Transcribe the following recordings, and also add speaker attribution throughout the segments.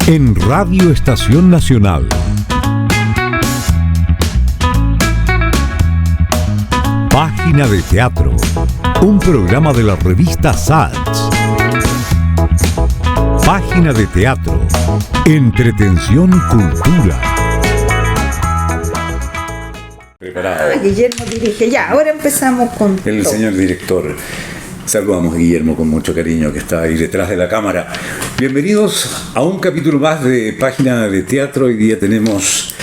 Speaker 1: en Radio Estación Nacional. Página de Teatro, un programa de la revista Sachs. Página de Teatro, entretención y cultura.
Speaker 2: Preparado. Guillermo dirige. Ya, ahora empezamos con
Speaker 3: el
Speaker 2: todo.
Speaker 3: Señor director. Saludamos a Guillermo con mucho cariño, que está ahí detrás de la cámara. Bienvenidos a un capítulo más de Página de Teatro. Hoy día tenemos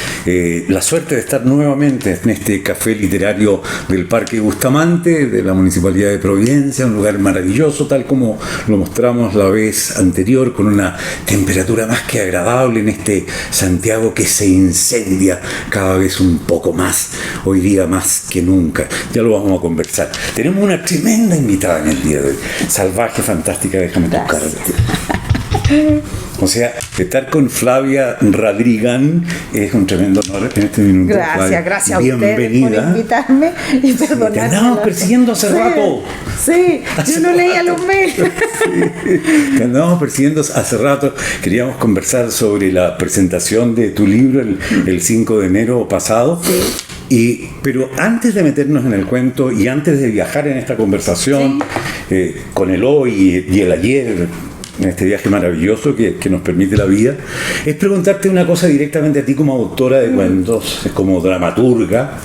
Speaker 3: la suerte de estar nuevamente en este café literario del Parque Bustamante de la Municipalidad de Providencia, un lugar maravilloso, tal como lo mostramos la vez anterior, con una temperatura más que agradable en este Santiago que se incendia cada vez un poco más, hoy día más que nunca. Ya lo vamos a conversar. Tenemos una tremenda invitada en el día de hoy, salvaje, fantástica, déjame tocarte. O sea, estar con Flavia Radrigán es un tremendo honor en este minuto.
Speaker 2: Gracias a
Speaker 3: bienvenida.
Speaker 2: ustedes por invitarme y perdonarme.
Speaker 3: Te andábamos persiguiendo hace rato.
Speaker 2: Sí, yo no leía los mails.
Speaker 3: Te andábamos persiguiendo hace rato. Queríamos conversar sobre la presentación de tu libro el 5 de enero pasado. Sí. Pero antes de meternos en el cuento y antes de viajar en esta conversación, sí, con el hoy y el ayer, en este viaje maravilloso que nos permite la vida, es preguntarte una cosa directamente a ti como autora de cuentos, como dramaturga.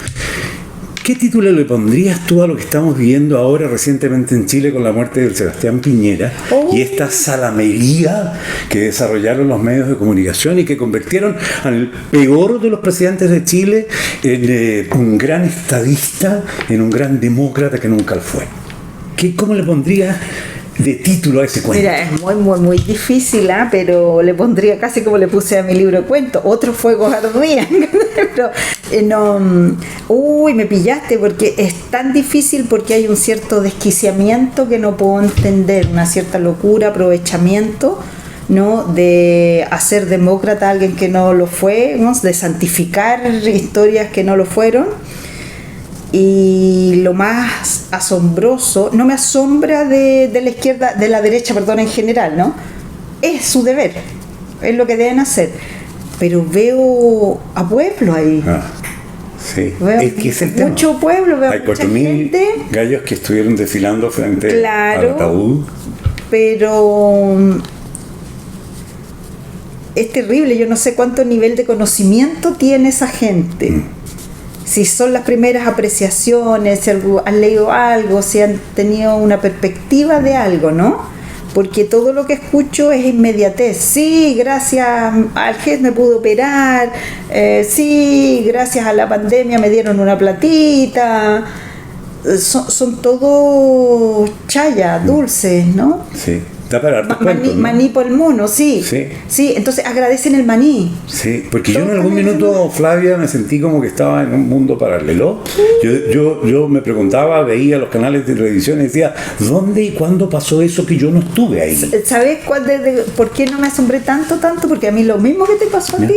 Speaker 3: ¿Qué título le pondrías tú a lo que estamos viviendo ahora recientemente en Chile con la muerte de Sebastián Piñera y esta salamería que desarrollaron los medios de comunicación y que convirtieron al peor de los presidentes de Chile en un gran estadista, en un gran demócrata que nunca lo fue? ¿Cómo le pondrías de título a ese cuento?
Speaker 2: Mira, es muy difícil, pero le pondría casi como le puse a mi libro de cuentos, Otros fuegos ardían. Pero me pillaste, porque es tan difícil, porque hay un cierto desquiciamiento que no puedo entender, una cierta locura, aprovechamiento, ¿no?, de hacer demócrata a alguien que no lo fue, ¿no?, de santificar historias que no lo fueron. Y lo más asombroso, no me asombra de la izquierda, de la derecha, perdón, en general, ¿no? Es su deber, es lo que deben hacer. Pero veo a pueblo ahí.
Speaker 3: Sí,
Speaker 2: veo
Speaker 3: es que es el tema.
Speaker 2: Mucho pueblo, veo
Speaker 3: hay
Speaker 2: mucha
Speaker 3: 4.000
Speaker 2: gente.
Speaker 3: Gallos que estuvieron desfilando frente al ataúd.
Speaker 2: Pero es terrible, yo no sé cuánto nivel de conocimiento tiene esa gente. Si son las primeras apreciaciones, si han leído algo, si han tenido una perspectiva de algo, ¿no? Porque todo lo que escucho es inmediatez. Sí, gracias al GES me pude operar, sí, gracias a la pandemia me dieron una platita. Son todo chayas, dulces, ¿no?
Speaker 3: Sí. Para
Speaker 2: maní por el mono, sí. Entonces agradecen el maní.
Speaker 3: Sí, porque yo en algún minuto, Flavia, me sentí como que estaba en un mundo paralelo. Yo me preguntaba, veía los canales de televisión y decía, ¿dónde y cuándo pasó eso que yo no estuve ahí?
Speaker 2: ¿Sabes por qué no me asombré tanto? Porque a mí lo mismo que te pasó a ti,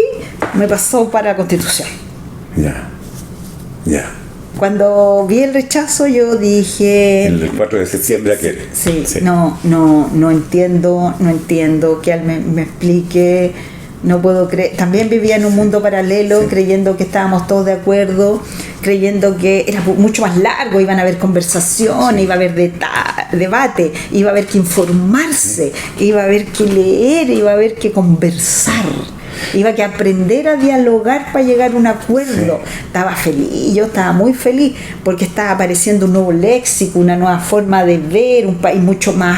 Speaker 2: me pasó para Constitución.
Speaker 3: Ya.
Speaker 2: Cuando vi el rechazo, yo dije...
Speaker 3: El 4 de septiembre aquel.
Speaker 2: Sí. No entiendo que alguien me explique, no puedo creer. También vivía en un mundo paralelo, creyendo que estábamos todos de acuerdo, creyendo que era mucho más largo, iban a haber conversaciones, iba a haber debate, iba a haber que informarse, iba a haber que leer, iba a haber que conversar. Iba a que aprender a dialogar para llegar a un acuerdo. Estaba feliz, yo estaba muy feliz, porque estaba apareciendo un nuevo léxico, una nueva forma de ver, un país mucho más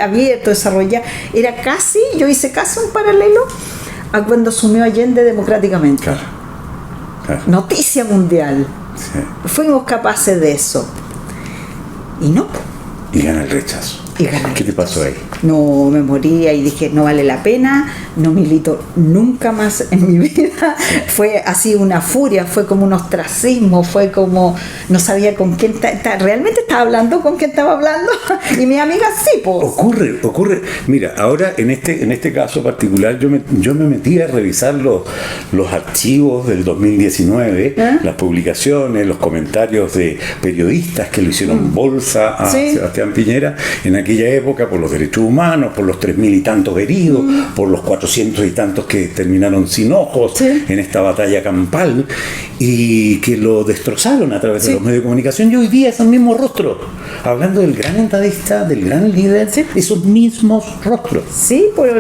Speaker 2: abierto, desarrollado. Yo hice casi un paralelo a cuando asumió Allende democráticamente. Claro. Noticia mundial. Fuimos capaces de eso. Y no.
Speaker 3: Y gana el rechazo. ¿Qué te pasó ahí?
Speaker 2: No, me moría y dije, no vale la pena, no milito nunca más en mi vida. Fue así una furia, fue como un ostracismo, fue como, no sabía con quién, realmente estaba hablando con quién estaba hablando, y mis amigas sí, pues.
Speaker 3: Ocurre. Mira, ahora en este caso particular, yo me metí a revisar los archivos del 2019, las publicaciones, los comentarios de periodistas que le hicieron bolsa a Sebastián Piñera. En aquella época por los derechos humanos, por los 3.000 y tantos heridos, por los 400 y tantos que terminaron sin ojos en esta batalla campal, y que lo destrozaron a través de los medios de comunicación, y hoy día esos mismos rostros, hablando del gran estadista, del gran líder, esos mismos rostros.
Speaker 2: Sí, pues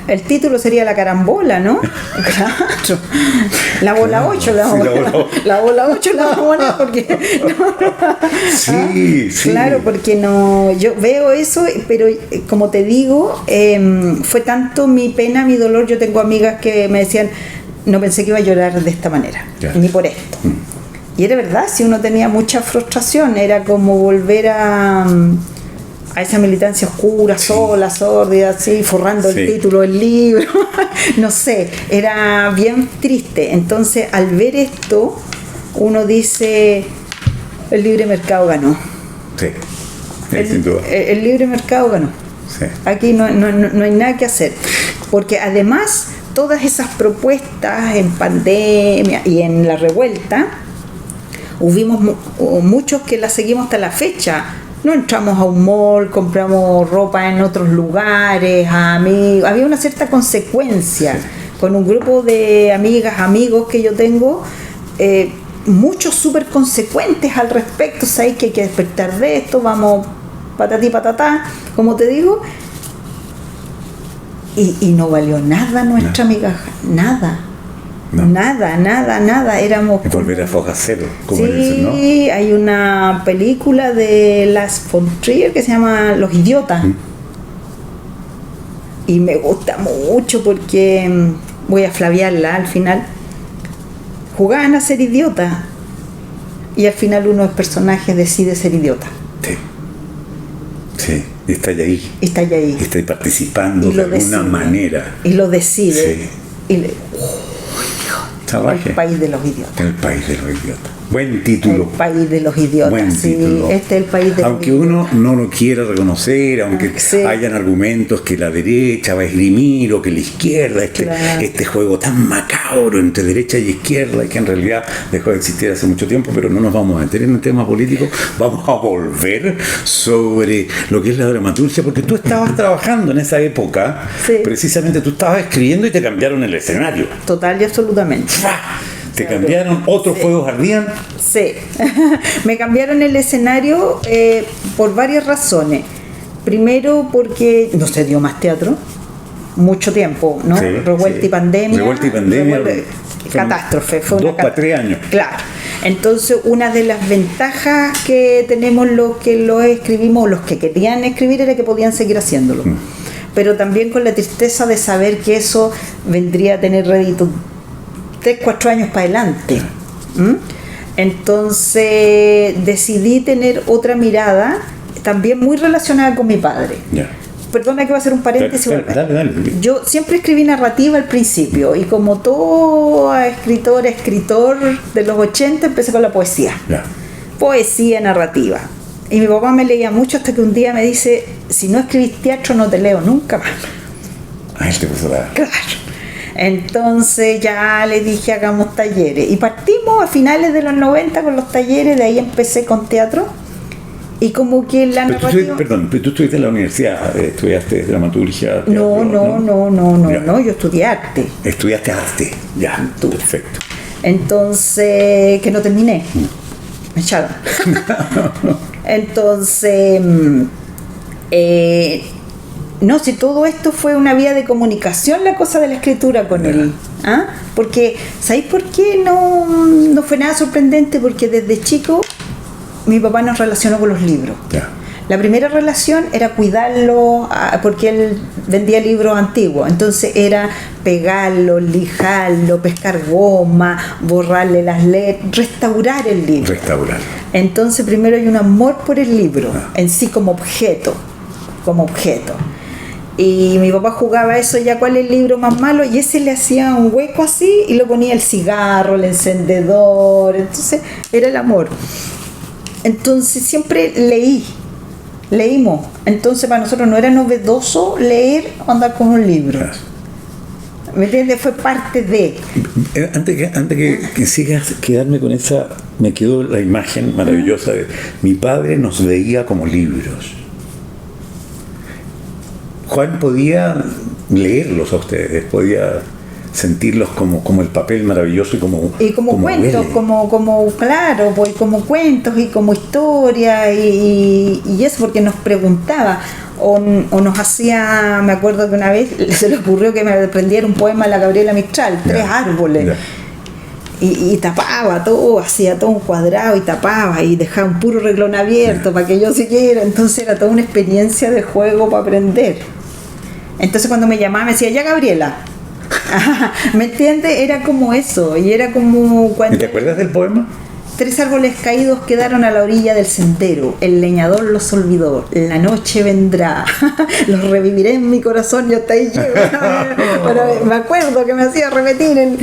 Speaker 2: el título sería La carambola, ¿no? Claro. La bola 8, la bola 8 la vamos a poner porque
Speaker 3: sí.
Speaker 2: Claro, porque no, yo veo eso, pero como te digo, fue tanto mi pena, mi dolor. Yo tengo amigas que me decían, no pensé que iba a llorar de esta manera, ni por esto. Y era verdad, si uno tenía mucha frustración, era como volver a esa militancia oscura, sola, sórdida, así, forrando el título del libro. No sé, era bien triste. Entonces, al ver esto, uno dice, el libre mercado ganó.
Speaker 3: Sí, sin duda.
Speaker 2: El libre mercado ganó.
Speaker 3: Sí.
Speaker 2: Aquí no hay nada que hacer. Porque además, todas esas propuestas en pandemia y en la revuelta, hubimos muchos que las seguimos hasta la fecha. No entramos a un mall, compramos ropa en otros lugares, amigos. Había una cierta consecuencia con un grupo de amigas, amigos que yo tengo, muchos súper consecuentes al respecto. Sabéis que hay que despertar de esto, vamos patatí patatá, como te digo. Y no valió nada nuestra migaja, nada. No. Nada, éramos...
Speaker 3: Volver a foja cero, como
Speaker 2: sí,
Speaker 3: dicen, ¿no?
Speaker 2: Hay una película de Lars von Trier que se llama Los Idiotas. Y me gusta mucho porque, voy a flaviarla al final, jugaban a ser idiotas y al final uno de los personajes decide ser idiota.
Speaker 3: Sí, y está ahí.
Speaker 2: Está ahí.
Speaker 3: Está ahí participando de alguna manera.
Speaker 2: Y lo decide.
Speaker 3: Sí.
Speaker 2: Y
Speaker 3: Salvaje.
Speaker 2: El país de los idiotas.
Speaker 3: El país de los idiotas. Buen título.
Speaker 2: El país de los idiotas.
Speaker 3: Buen título.
Speaker 2: Este es el país de
Speaker 3: aunque
Speaker 2: los
Speaker 3: uno no lo quiera reconocer, aunque hayan argumentos que la derecha va a esgrimir o que la izquierda, este juego tan macabro entre derecha y izquierda, y que en realidad dejó de existir hace mucho tiempo, pero no nos vamos a meter en el tema político. Vamos a volver sobre lo que es la dramaturgia, porque tú estabas trabajando en esa época, precisamente tú estabas escribiendo y te cambiaron el escenario.
Speaker 2: Total y absolutamente.
Speaker 3: ¿Te cambiaron? ¿Otros fuegos ardían?
Speaker 2: Sí, me cambiaron el escenario por varias razones. Primero porque no se dio más teatro, mucho tiempo, ¿no? Revuelta y pandemia.
Speaker 3: Revuelta y pandemia.
Speaker 2: Catástrofe. Fue
Speaker 3: 2 para 3 años.
Speaker 2: Claro. Entonces, una de las ventajas que tenemos los que lo escribimos, los que querían escribir, era que podían seguir haciéndolo. Pero también con la tristeza de saber que eso vendría a tener rédito 3-4 años para adelante. Entonces decidí tener otra mirada, también muy relacionada con mi padre. Perdona que va a hacer un paréntesis.
Speaker 3: Dale.
Speaker 2: Yo siempre escribí narrativa al principio, y como todo escritor de los 80, empecé con la poesía. Poesía narrativa. Y mi papá me leía mucho hasta que un día me dice, si no escribís teatro no te leo nunca más.
Speaker 3: Él te puso la...
Speaker 2: Claro. Entonces ya le dije, hagamos talleres. Y partimos a finales de los 90 con los talleres, de ahí empecé con teatro. Y como que la narrativa...
Speaker 3: Perdón, pero tú estuviste en la universidad, estudiaste dramaturgia. Teatro,
Speaker 2: no, yo estudié arte.
Speaker 3: Estudiaste arte, ya, perfecto.
Speaker 2: Entonces, que no terminé. Me echaron. Entonces... no, si todo esto fue una vía de comunicación, la cosa de la escritura con él. Porque, ¿sabéis por qué no fue nada sorprendente? Porque desde chico mi papá nos relacionó con los libros. La primera relación era cuidarlo, porque él vendía libros antiguos. Entonces era pegarlo, lijarlo, pescar goma, borrarle las letras, restaurar el libro. Entonces primero hay un amor por el libro en sí como objeto. Y mi papá jugaba eso, ya cuál es el libro más malo, y ese le hacía un hueco así y lo ponía el cigarro, el encendedor. Entonces era el amor. Entonces siempre leímos. Entonces para nosotros no era novedoso leer o andar con un libro. ¿Me entiendes? Fue parte de...
Speaker 3: Antes que sigas, quedarme con esa, me quedó la imagen maravillosa de mi padre nos veía como libros. Juan podía leerlos a ustedes, podía sentirlos como el papel maravilloso y como
Speaker 2: cuentos,
Speaker 3: huele.
Speaker 2: claro, pues como cuentos y como historia y eso, porque nos preguntaba o nos hacía, me acuerdo que una vez se le ocurrió que me aprendiera un poema a la Gabriela Mistral, 3 árboles.
Speaker 3: Ya.
Speaker 2: Y tapaba todo, hacía todo un cuadrado y tapaba y dejaba un puro renglón abierto para que yo siguiera. Entonces era toda una experiencia de juego para aprender. Entonces cuando me llamaba me decía, ya Gabriela, ¿me entiendes? Era como eso. Y era como cuando...
Speaker 3: ¿Te acuerdas del poema?
Speaker 2: 3 árboles caídos quedaron a la orilla del sendero. El leñador los olvidó. La noche vendrá. Los reviviré en mi corazón. Yo hasta ahí llego. Pero me acuerdo que me hacía repetir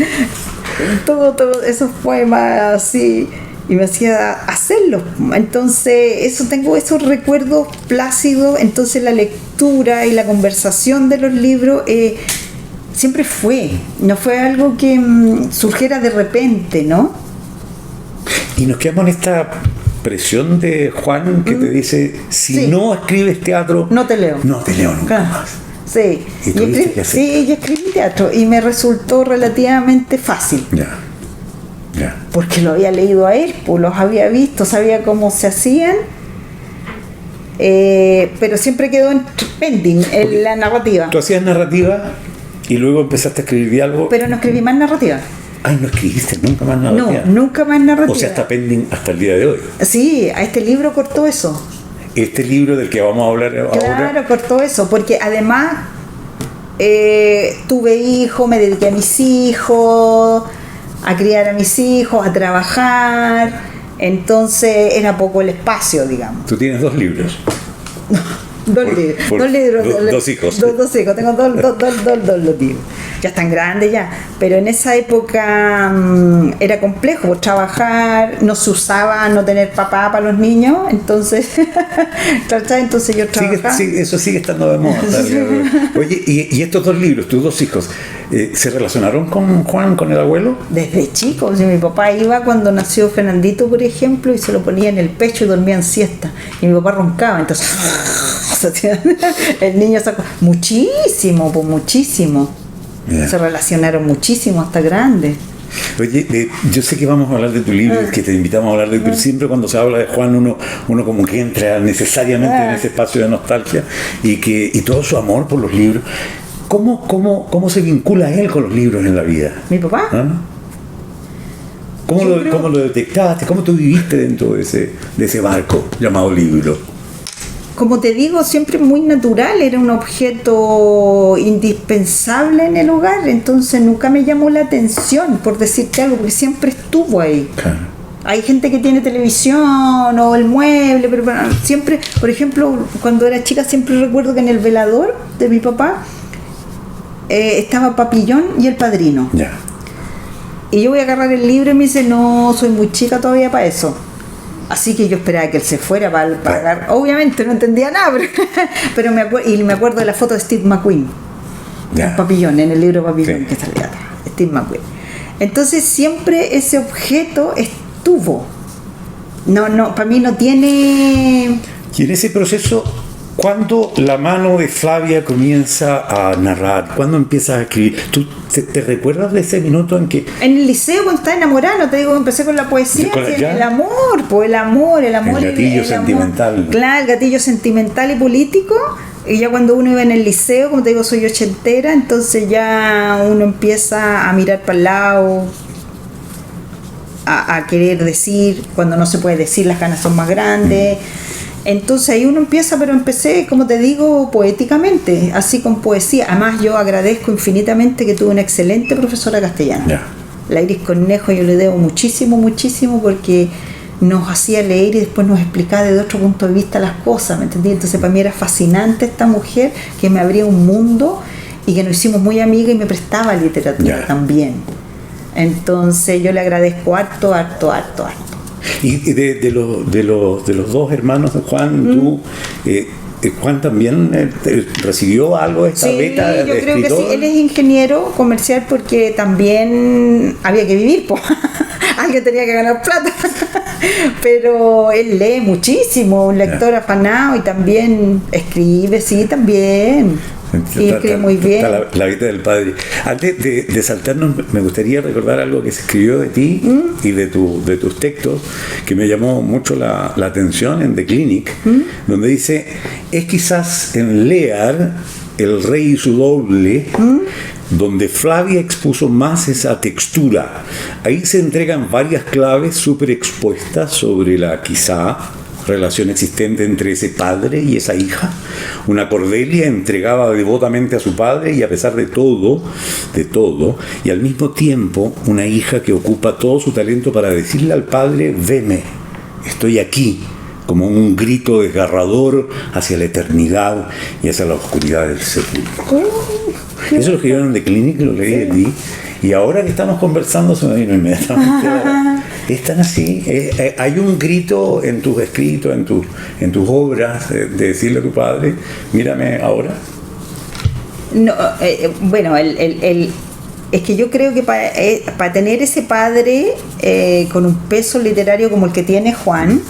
Speaker 2: todos esos poemas así. Y me hacía hacerlos. Entonces, tengo esos recuerdos plácidos. Entonces, la lectura y la conversación de los libros siempre no fue algo que surgiera de repente, ¿no?
Speaker 3: Y nos quedamos en esta presión de Juan que te dice, si no escribes teatro,
Speaker 2: no te leo
Speaker 3: nunca más.
Speaker 2: Sí,
Speaker 3: y
Speaker 2: escribí teatro y me resultó relativamente fácil.
Speaker 3: Ya.
Speaker 2: Porque lo había leído a él, pues los había visto, sabía cómo se hacían, pero siempre quedó en pending en la narrativa.
Speaker 3: Tú hacías narrativa y luego empezaste a escribir diálogo.
Speaker 2: Pero no escribí más narrativa.
Speaker 3: Ay, no escribiste nunca más narrativa.
Speaker 2: No, nunca más narrativa.
Speaker 3: O sea, está pending hasta el día de hoy.
Speaker 2: Sí, a este libro cortó eso.
Speaker 3: Este libro del que vamos a hablar ahora.
Speaker 2: Claro, cortó eso, porque además tuve hijos, me dediqué a mis hijos, a criar a mis hijos, a trabajar, entonces era poco el espacio, digamos.
Speaker 3: Tú tienes 2 libros.
Speaker 2: Dos libros.
Speaker 3: Dos hijos.
Speaker 2: Dos hijos, tengo dos libros. Ya están grandes ya, pero en esa época era complejo pues, trabajar, no se usaba no tener papá para los niños, entonces yo trabajaba.
Speaker 3: Eso sigue estando de moda. Oye, y estos 2 libros, tus 2 hijos, ¿se relacionaron con Juan, con el abuelo?
Speaker 2: Desde chico, mi papá iba cuando nació Fernandito, por ejemplo, y se lo ponía en el pecho y dormía en siesta, y mi papá roncaba, entonces el niño sacó muchísimo. Yeah. Se relacionaron muchísimo hasta grandes.
Speaker 3: Oye, yo sé que vamos a hablar de tu libro, que te invitamos a hablar de, pero siempre cuando se habla de Juan uno como que entra necesariamente en ese espacio de nostalgia y todo su amor por los libros. ¿Cómo se vincula él con los libros en la vida?
Speaker 2: ¿Mi papá?
Speaker 3: ¿Ah? ¿Cómo lo detectaste? ¿Cómo tú viviste dentro de ese barco llamado libro?
Speaker 2: Como te digo, siempre muy natural, era un objeto indispensable en el hogar, entonces nunca me llamó la atención, por decirte algo, porque siempre estuvo ahí.
Speaker 3: Claro.
Speaker 2: Hay gente que tiene televisión o el mueble, pero siempre, por ejemplo, cuando era chica siempre recuerdo que en el velador de mi papá estaba Papillón y El Padrino.
Speaker 3: Ya.
Speaker 2: Y yo voy a agarrar el libro y me dice, no, soy muy chica todavía para eso. Así que yo esperaba que él se fuera para pagar. Obviamente no entendía nada, pero me acuerdo de la foto de Steve McQueen.
Speaker 3: Yeah.
Speaker 2: Papillón, en el libro Papillón,
Speaker 3: sí.
Speaker 2: Que salía atrás. Steve McQueen. Entonces siempre ese objeto estuvo. No, para mí no tiene...
Speaker 3: Y en ese proceso, ¿cuándo la mano de Flavia comienza a narrar? ¿Cuándo empiezas a escribir? ¿Tú te recuerdas de ese minuto en que...?
Speaker 2: En el liceo, cuando estaba enamorada, no te digo que empecé con la poesía, el amor, pues el amor.
Speaker 3: El gatillo sentimental.
Speaker 2: Amor. Claro, el gatillo sentimental y político. Y ya cuando uno iba en el liceo, como te digo, soy ochentera, entonces ya uno empieza a mirar para el lado, a querer decir, cuando no se puede decir, las ganas son más grandes. Entonces ahí uno empieza, pero empecé, como te digo, poéticamente, así con poesía. Además yo agradezco infinitamente que tuve una excelente profesora castellana.
Speaker 3: Yeah.
Speaker 2: La Iris Cornejo, yo le debo muchísimo porque nos hacía leer y después nos explicaba desde otro punto de vista las cosas, ¿me entendí? Entonces para mí era fascinante esta mujer que me abría un mundo y que nos hicimos muy amigas y me prestaba literatura también. Entonces yo le agradezco harto.
Speaker 3: Y de los 2 hermanos de Juan, tú, Juan también recibió algo de esta beta de
Speaker 2: yo creo
Speaker 3: escritor.
Speaker 2: que sí. Él es ingeniero comercial porque también había que vivir, pues. Alguien tenía que ganar plata. Pero él lee muchísimo, un lector afanado y también escribe, sí, también. Y escribe muy bien.
Speaker 3: La vida del padre. Antes de saltarnos, me gustaría recordar algo que se escribió de ti y de tus textos, que me llamó mucho la atención en The Clinic, donde dice: es quizás en Lear, el rey y su doble, donde Flavia expuso más esa textura. Ahí se entregan varias claves súper expuestas sobre la quizá relación existente entre ese padre y esa hija. Una Cordelia entregada devotamente a su padre y a pesar de todo, y al mismo tiempo una hija que ocupa todo su talento para decirle al padre: veme, estoy aquí, como un grito desgarrador hacia la eternidad y hacia la oscuridad del sepulcro. Eso es lo que yo en The Clinic, lo leí de ti, y ahora que estamos conversando se me vino inmediatamente. Es tan así. Hay un grito en tus escritos, en tus obras, de decirle a tu padre: mírame ahora.
Speaker 2: No, bueno, es que yo creo que para tener ese padre con un peso literario como el que tiene Juan,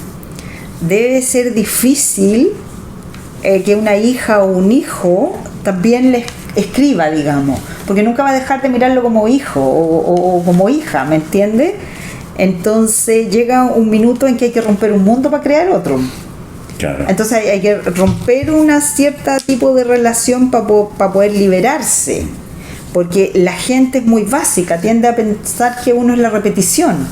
Speaker 2: debe ser difícil que una hija o un hijo también le escriba, digamos, porque nunca va a dejar de mirarlo como hijo o como hija, ¿me entiendes? Entonces llega un minuto en que hay que romper un mundo para crear otro.
Speaker 3: Claro.
Speaker 2: Entonces hay que romper una cierta tipo de relación para poder liberarse, porque la gente es muy básica, tiende a pensar que uno es la repetición,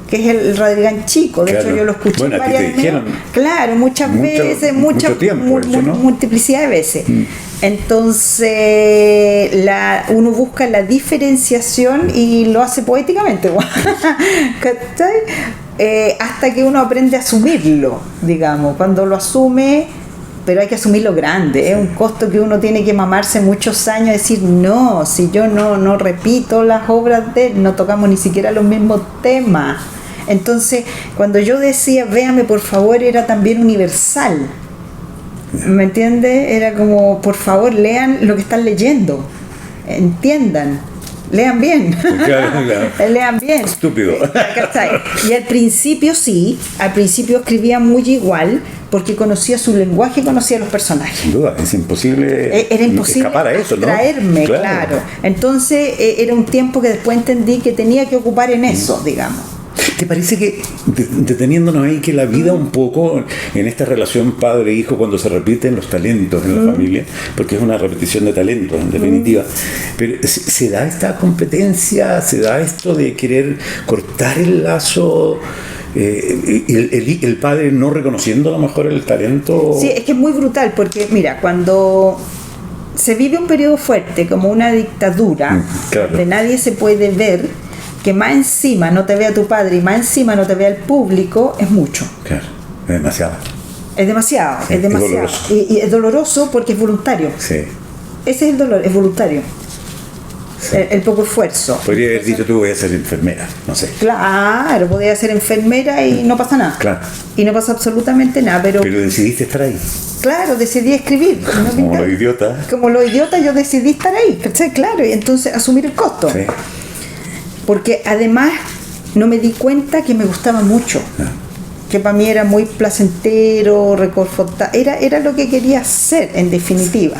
Speaker 2: que es el Radrigán chico. De hecho yo lo escuché varias veces. Claro, muchas veces, mucho tiempo, ¿no? Multiplicidad de veces. Entonces uno busca la diferenciación y lo hace poéticamente, hasta que uno aprende a asumirlo, digamos. Cuando lo asume, pero hay que asumirlo grande, es un costo que uno tiene que mamarse muchos años, decir: no, si yo no repito las obras de él, no tocamos ni siquiera los mismos temas. Entonces cuando yo decía véame por favor, era también universal, ¿me entiendes? Era como: por favor, lean lo que están leyendo, entiendan, lean bien. Claro. Lean bien.
Speaker 3: Estúpido.
Speaker 2: Y al principio escribía muy igual, porque conocía su lenguaje y conocía los personajes.
Speaker 3: Sin duda, es imposible.
Speaker 2: Era imposible
Speaker 3: escapar a eso, ¿no?
Speaker 2: Traerme, claro. Entonces era un tiempo que después entendí que tenía que ocupar en eso, digamos.
Speaker 3: ¿Te parece que, deteniéndonos ahí, que la vida un poco en esta relación padre-hijo, cuando se repiten los talentos en la familia, porque es una repetición de talentos en definitiva, pero se da esta competencia, se da esto de querer cortar el lazo, el padre no reconociendo a lo mejor el talento?
Speaker 2: Sí, es que es muy brutal, porque mira, cuando se vive un periodo fuerte como una dictadura,
Speaker 3: claro,
Speaker 2: donde nadie se puede ver, que más encima no te vea tu padre y más encima no te vea el público, es mucho.
Speaker 3: Claro, es demasiado.
Speaker 2: Es demasiado, sí, es demasiado. Doloroso. Y es doloroso porque es voluntario.
Speaker 3: Sí.
Speaker 2: Ese es el dolor, es voluntario. Sí. El poco esfuerzo.
Speaker 3: Podría haber dicho: tú voy a ser enfermera, no sé.
Speaker 2: Claro, podía ser enfermera y no pasa nada.
Speaker 3: Claro.
Speaker 2: Y no pasa absolutamente nada, pero
Speaker 3: decidiste estar ahí.
Speaker 2: Claro, decidí escribir.
Speaker 3: Como los idiotas.
Speaker 2: Como los idiotas, yo decidí estar ahí, ¿cachai? Claro, y entonces asumir el costo.
Speaker 3: Sí.
Speaker 2: Porque además no me di cuenta que me gustaba mucho, que para mí era muy placentero, reconfortante, era lo que quería hacer en definitiva,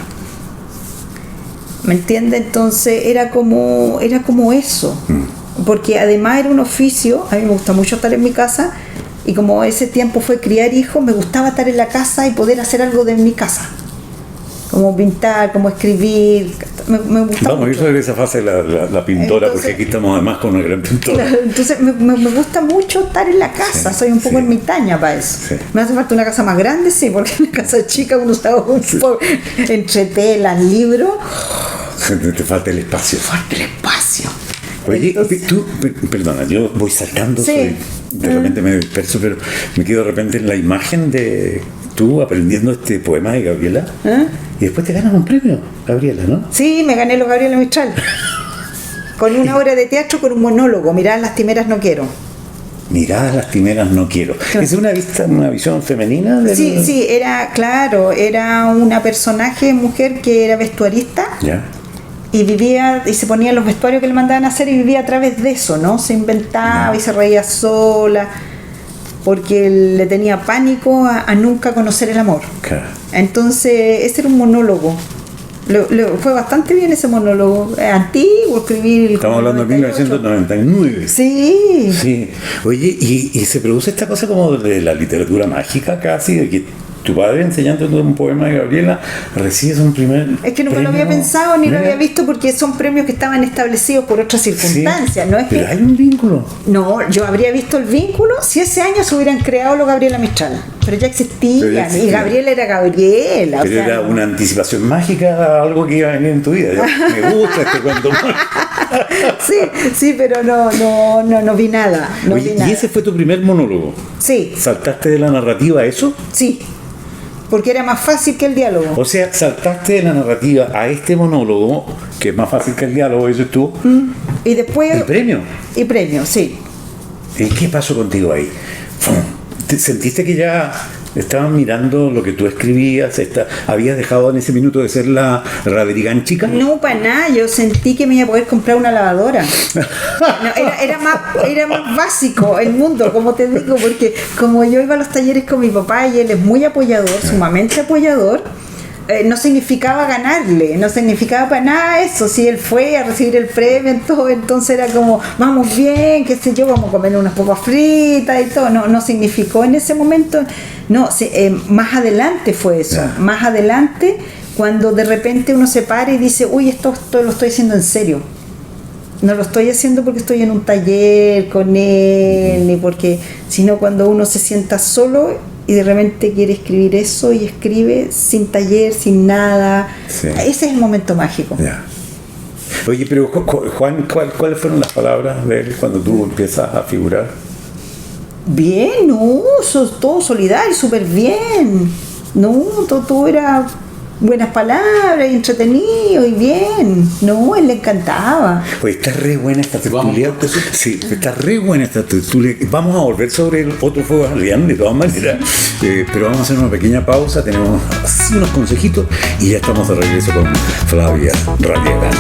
Speaker 2: ¿me entiendes? Entonces era como eso, porque además era un oficio. A mí me gusta mucho estar en mi casa, y como ese tiempo fue criar hijos, me gustaba estar en la casa y poder hacer algo de mi casa, como pintar, como escribir. Me gusta.
Speaker 3: Vamos a ir sobre esa fase de la pintora. Entonces, porque aquí estamos además con una gran pintora.
Speaker 2: Claro, entonces me gusta mucho estar en la casa, soy un poco ermitaña para eso. Sí. Me hace falta una casa más grande, sí, porque en la casa chica uno está un poco entre telas, libros.
Speaker 3: Te falta el espacio.
Speaker 2: Falta el espacio.
Speaker 3: Oye, entonces, tú, perdona, yo voy saltando, de repente me disperso, pero me quedo de repente en la imagen de tú aprendiendo este poema de Gabriela, y después te ganas un premio, Gabriela, ¿no?
Speaker 2: Sí, me gané los Gabriela Mistral, con una obra de teatro, con un monólogo: Miradas lastimeras no quiero.
Speaker 3: Miradas lastimeras no quiero. ¿Es una visión femenina?
Speaker 2: Sí, era una personaje mujer que era vestuarista.
Speaker 3: Ya.
Speaker 2: Y vivía, y se ponía los vestuarios que le mandaban a hacer, y vivía a través de eso, ¿no? Se inventaba y se reía sola, porque le tenía pánico a nunca conocer el amor.
Speaker 3: Claro.
Speaker 2: Entonces ese era un monólogo Fue bastante bien ese monólogo. Es antiguo, escribir.
Speaker 3: Estamos hablando de 1999.
Speaker 2: Sí.
Speaker 3: Sí. Oye, y se produce esta cosa como de la literatura mágica casi, de que tu padre enseñándote un poema de Gabriela recibes un primer
Speaker 2: Es que nunca
Speaker 3: premio.
Speaker 2: lo había pensado ni
Speaker 3: Mira.
Speaker 2: lo había visto porque son premios que estaban establecidos por otras circunstancias.
Speaker 3: Sí,
Speaker 2: No es
Speaker 3: pero
Speaker 2: que
Speaker 3: hay un vínculo.
Speaker 2: no, yo habría visto el vínculo si ese año se hubieran creado los Gabriela Mistral, pero ya existían,
Speaker 3: Pero ya existían.
Speaker 2: y Gabriela era Gabriela.
Speaker 3: Pero era
Speaker 2: no.
Speaker 3: una anticipación mágica a algo que iba a venir en tu vida. Me gusta este cuento.
Speaker 2: Sí, pero no vi nada. No
Speaker 3: Oye,
Speaker 2: vi nada.
Speaker 3: ¿y ese fue tu primer monólogo?
Speaker 2: Sí,
Speaker 3: ¿Saltaste de la narrativa a eso?
Speaker 2: sí, porque era más fácil que el diálogo.
Speaker 3: O sea, saltaste de la narrativa a este monólogo, que es más fácil que el diálogo, dices tú,
Speaker 2: Y después.
Speaker 3: el premio.
Speaker 2: Y premio, sí.
Speaker 3: ¿Y qué pasó contigo ahí? ¿Te sentiste que ya estaban mirando lo que tú escribías? ¿Habías dejado en ese minuto de ser la Raderigán chica?
Speaker 2: No, para nada, yo sentí que me iba a poder comprar una lavadora. Era más básico el mundo, como te digo, porque como yo iba a los talleres con mi papá y él es muy apoyador, sumamente apoyador, no significaba ganarle, no significaba para nada eso. Si él fue a recibir el premio, entonces era como, vamos bien, qué sé yo, vamos a comer unas papas fritas y todo. No significó en ese momento, no, más adelante fue eso, más adelante, cuando de repente uno se para y dice, uy, esto lo estoy haciendo en serio. No lo estoy haciendo porque estoy en un taller con él, ni porque, sino cuando uno se sienta solo y de repente quiere escribir eso y escribe sin taller, sin nada.
Speaker 3: Sí.
Speaker 2: Ese es el momento mágico.
Speaker 3: Ya. Oye, pero Juan, ¿cuáles fueron las palabras de él cuando tú empiezas a figurar?
Speaker 2: Bien, no, todo solidario, súper bien. No, todo era buenas palabras y entretenido y bien. No, él le encantaba.
Speaker 3: Oye, está re buena esta tertulia. Sí, está re buena esta tertulia. Vamos a volver sobre el otro fuego Adrián, de todas maneras. Pero vamos a hacer una pequeña pausa. Tenemos así unos consejitos y ya estamos de regreso con Flavia Radiagán.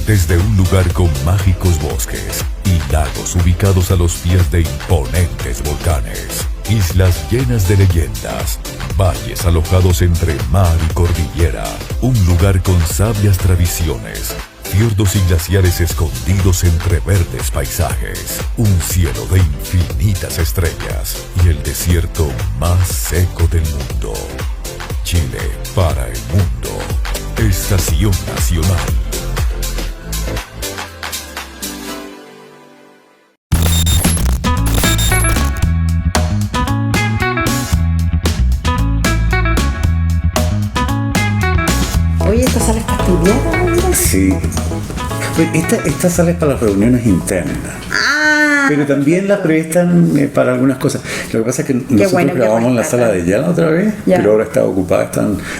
Speaker 1: Desde un lugar con mágicos bosques y lagos ubicados a los pies de imponentes volcanes, islas llenas de leyendas, valles alojados entre mar y cordillera, un lugar con sabias tradiciones, fiordos y glaciares escondidos entre verdes paisajes, un cielo de infinitas estrellas y el desierto más seco del mundo. Chile para el mundo. Estación Nacional.
Speaker 2: Oye, esta sala está estudiada, mira.
Speaker 3: Sí. Esta sala es para las reuniones internas. Pero también la prestan para algunas cosas. Lo que pasa es que nosotros
Speaker 2: bueno que
Speaker 3: grabamos en la
Speaker 2: rescatan.
Speaker 3: sala de Yala otra vez,
Speaker 2: Ya.
Speaker 3: pero ahora está ocupada,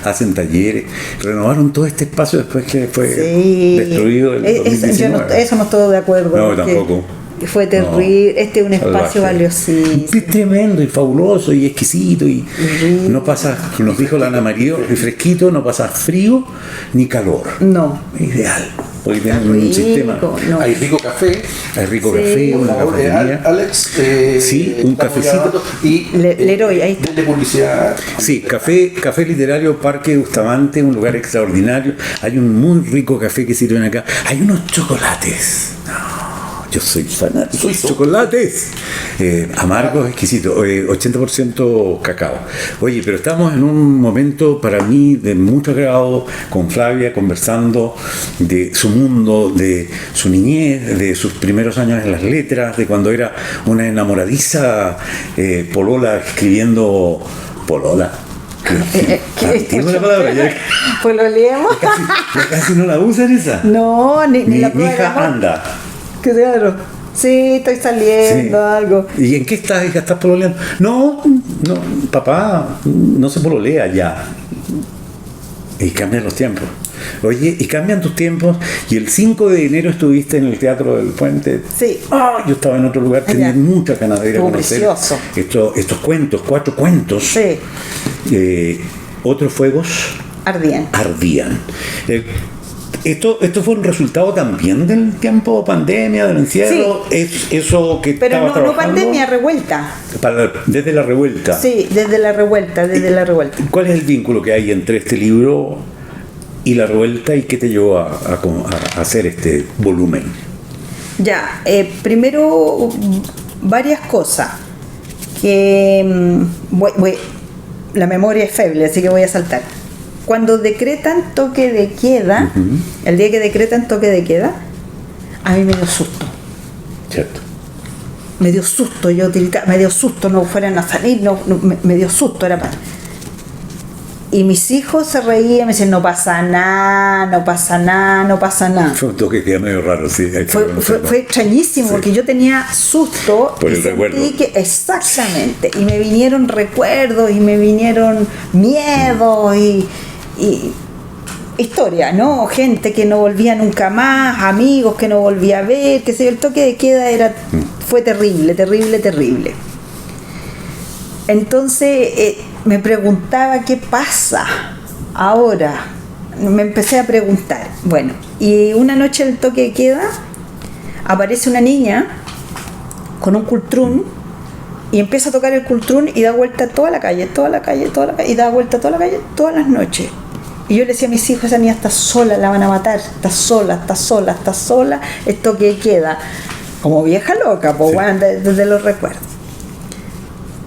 Speaker 3: hacen talleres, renovaron todo este espacio después que fue
Speaker 2: Sí.
Speaker 3: destruido el 2019.
Speaker 2: Eso no estoy de acuerdo.
Speaker 3: No,
Speaker 2: porque
Speaker 3: tampoco.
Speaker 2: Fue terrible. Este es un espacio
Speaker 3: Salvaje.
Speaker 2: valiosísimo.
Speaker 3: Es tremendo y fabuloso y exquisito y no pasa, nos dijo la Ana María, es fresquito, no pasa frío ni calor.
Speaker 2: No.
Speaker 3: Ideal. Porque tienen un
Speaker 2: Rico,
Speaker 3: sistema.
Speaker 2: no.
Speaker 4: Hay rico café.
Speaker 3: Hay rico
Speaker 2: Sí.
Speaker 3: café, una
Speaker 4: Por favor,
Speaker 3: cafetería.
Speaker 4: Alex.
Speaker 3: Sí, un
Speaker 4: estamos
Speaker 3: cafecito.
Speaker 4: grabando y
Speaker 2: Leroy, ahí está.
Speaker 4: denle publicidad.
Speaker 3: Sí, café literario Parque Bustamante, un lugar extraordinario. Hay un muy rico café que sirven acá. Hay unos chocolates. No, yo soy fanático de chocolates. Amargos, exquisitos. 80% cacao. Oye, pero estamos en un momento para mí de mucho agrado con Flavia, conversando de su mundo, de su niñez, de sus primeros años en las letras, de cuando era una enamoradiza polola escribiendo polola. Antigua la palabra, ya
Speaker 2: Pues lo leemos.
Speaker 3: casi no la usan esa.
Speaker 2: No, ni la
Speaker 3: Mi
Speaker 2: prueba de
Speaker 3: hija
Speaker 2: amor.
Speaker 3: anda.
Speaker 2: Claro. Sí, estoy saliendo,
Speaker 3: Sí.
Speaker 2: algo.
Speaker 3: ¿Y en qué estás, hija? ¿Estás pololeando? No, papá, no se pololea ya. Y cambian los tiempos. Oye, y cambian tus tiempos. Y el 5 de enero estuviste en el Teatro del Puente.
Speaker 2: Sí.
Speaker 3: Yo estaba en otro lugar, tenía
Speaker 2: Allá.
Speaker 3: muchas ganas de ir a
Speaker 2: Estuvo
Speaker 3: conocer
Speaker 2: precioso.
Speaker 3: estos cuentos, 4 cuentos.
Speaker 2: Sí.
Speaker 3: Otros fuegos
Speaker 2: Ardían.
Speaker 3: ardían. Esto fue un resultado también del tiempo pandemia, del encierro. Es eso que
Speaker 2: Pero
Speaker 3: estabas
Speaker 2: no
Speaker 3: trabajando
Speaker 2: pandemia, revuelta.
Speaker 3: desde la revuelta.
Speaker 2: Sí, desde la revuelta.
Speaker 3: ¿Cuál es el vínculo que hay entre este libro y la revuelta y qué te llevó a hacer este volumen?
Speaker 2: Ya, primero varias cosas. Que la memoria es feble, así que voy a saltar. Cuando decretan toque de queda, el día que decretan toque de queda, a mí me dio susto.
Speaker 3: ¿Cierto?
Speaker 2: Me dio susto, me dio susto, no fueran a salir, me dio susto, era para. Y mis hijos se reían, me decían, no pasa nada, no pasa nada, no pasa nada.
Speaker 3: Fue un toque que queda medio raro, sí.
Speaker 2: Fue extrañísimo,
Speaker 3: Sí.
Speaker 2: porque yo tenía susto.
Speaker 3: Por
Speaker 2: y
Speaker 3: el
Speaker 2: sentí
Speaker 3: recuerdo.
Speaker 2: Exactamente. Y me vinieron recuerdos, y me vinieron miedos, y historia, ¿no? Gente que no volvía nunca más, amigos que no volvía a ver, que sé yo, el toque de queda fue terrible, terrible, terrible. Entonces me preguntaba qué pasa ahora. Me empecé a preguntar. Bueno, y una noche del toque de queda aparece una niña con un cultrún y empieza a tocar el cultrún y da vuelta a toda la calle, y da vuelta a toda la calle todas las noches. Y yo le decía a mis hijos, esa niña está sola, la van a matar, está sola, es toque de queda. Como vieja loca, pues
Speaker 3: Sí.
Speaker 2: bueno, desde los recuerdos.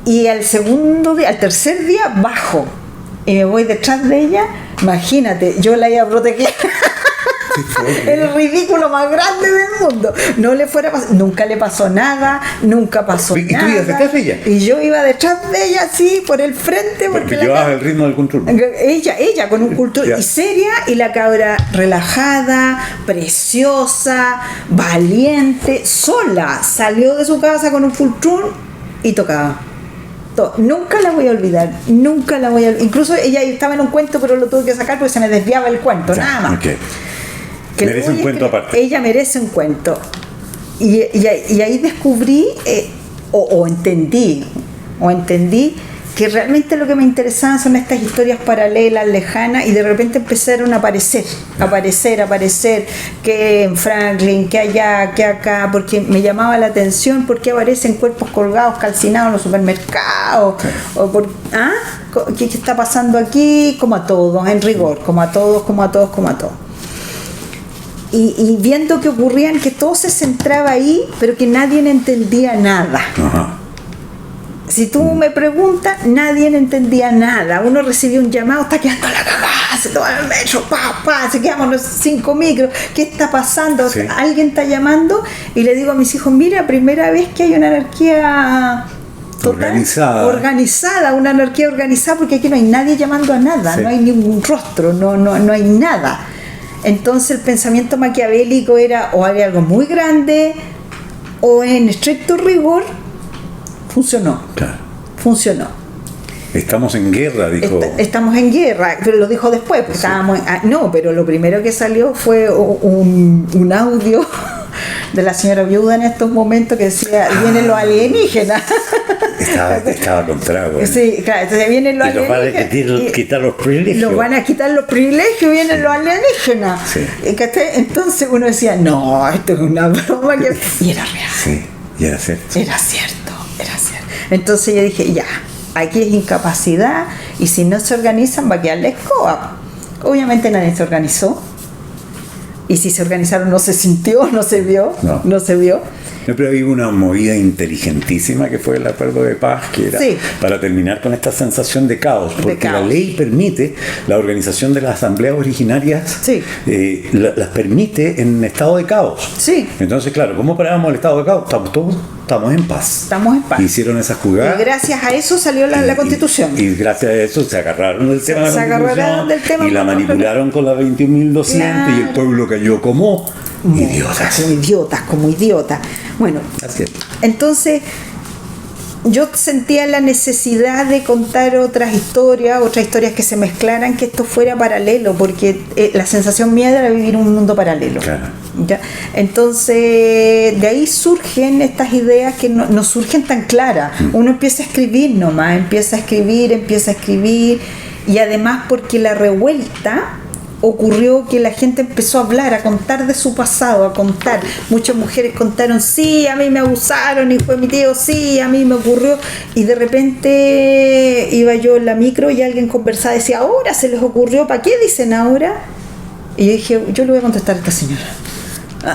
Speaker 2: Y al tercer día bajo y me voy detrás de ella. Imagínate, yo la iba a proteger. El ridículo más grande del mundo. Nunca le pasó nada, nunca pasó
Speaker 3: ¿Y tú
Speaker 2: nada.
Speaker 3: ibas detrás de ella?
Speaker 2: Y yo iba detrás de ella, así, por el frente.
Speaker 3: Porque
Speaker 2: la
Speaker 3: llevabas el ritmo del control.
Speaker 2: ella con un culto
Speaker 3: Ya.
Speaker 2: y seria, y la cabra relajada, preciosa, valiente, sola, salió de su casa con un cultrún y tocaba. Nunca la voy a olvidar, incluso ella estaba en un cuento, pero lo tuve que sacar porque se me desviaba el cuento,
Speaker 3: Ya,
Speaker 2: nada más.
Speaker 3: ok.
Speaker 2: Que
Speaker 3: Merece un cuento aparte.
Speaker 2: Ella merece un cuento. Y ahí descubrí o entendí que realmente lo que me interesaban son estas historias paralelas, lejanas, y de repente empezaron a aparecer, que en Franklin, que allá, que acá, porque me llamaba la atención porque aparecen cuerpos colgados, calcinados en los supermercados, ¿qué está pasando aquí? Como a todos, en rigor, como a todos. Y viendo que ocurrían, que todo se centraba ahí, pero que nadie entendía nada.
Speaker 3: Ajá.
Speaker 2: Si tú me preguntas, nadie entendía nada. Uno recibía un llamado, está quedando la cagada, se toma el metro, se quedamos los 5 micros, ¿qué está pasando?
Speaker 3: Sí.
Speaker 2: Alguien está llamando, y le digo a mis hijos, mira, primera vez que hay una anarquía total, organizada, una anarquía organizada, porque aquí no hay nadie llamando a nada,
Speaker 3: Sí.
Speaker 2: no hay ningún rostro, no hay nada. Entonces el pensamiento maquiavélico era, o había algo muy grande, o en estricto rigor, funcionó.
Speaker 3: Estamos en guerra, dijo.
Speaker 2: Estamos en guerra, pero lo dijo después, porque estábamos no, pero lo primero que salió fue un audio de la señora viuda en estos momentos que decía, vienen los alienígenas.
Speaker 3: Estaba con trago.
Speaker 2: Sí, claro, entonces vienen los
Speaker 3: Y nos van a
Speaker 2: alienígenas.
Speaker 3: quitar los privilegios.
Speaker 2: Nos van a quitar los privilegios, vienen los alienígenas.
Speaker 3: Sí.
Speaker 2: Entonces uno decía, no, esto es una broma. Y era real.
Speaker 3: Sí, y era cierto.
Speaker 2: Era cierto. Entonces yo dije, ya, aquí es incapacidad, y si no se organizan va a quedar la escoba. Obviamente nadie se organizó, y si se organizaron no se sintió, no se vio.
Speaker 3: No, pero había una movida inteligentísima que fue el acuerdo de paz, que era para terminar con esta sensación de caos, porque la ley permite la organización de las asambleas originarias, las permite en estado de caos.
Speaker 2: Sí.
Speaker 3: Entonces, claro, ¿cómo parábamos el estado de caos? Estamos todos estamos en paz.
Speaker 2: Estamos en paz.
Speaker 3: Hicieron esa jugada.
Speaker 2: Y gracias a eso salió la Constitución.
Speaker 3: Y gracias a eso se agarraron del tema de la
Speaker 2: agarraron del tema
Speaker 3: y la manipularon con la 21.200
Speaker 2: Claro.
Speaker 3: y el pueblo cayó como idiotas.
Speaker 2: Como idiotas. Bueno,
Speaker 3: Así es.
Speaker 2: entonces yo sentía la necesidad de contar otras historias que se mezclaran, que esto fuera paralelo, porque la sensación mía era vivir un mundo paralelo.
Speaker 3: Claro.
Speaker 2: ¿Ya? Entonces, de ahí surgen estas ideas que no surgen tan claras. Uno empieza a escribir nomás, empieza a escribir, y además porque la revuelta ocurrió que la gente empezó a hablar, a contar de su pasado, a contar. Muchas mujeres contaron, sí, a mí me abusaron y fue mi tío, sí, a mí me ocurrió. Y de repente iba yo en la micro y alguien conversaba, decía, ahora se les ocurrió, ¿para qué dicen ahora? Y yo dije, yo le voy a contestar a esta señora.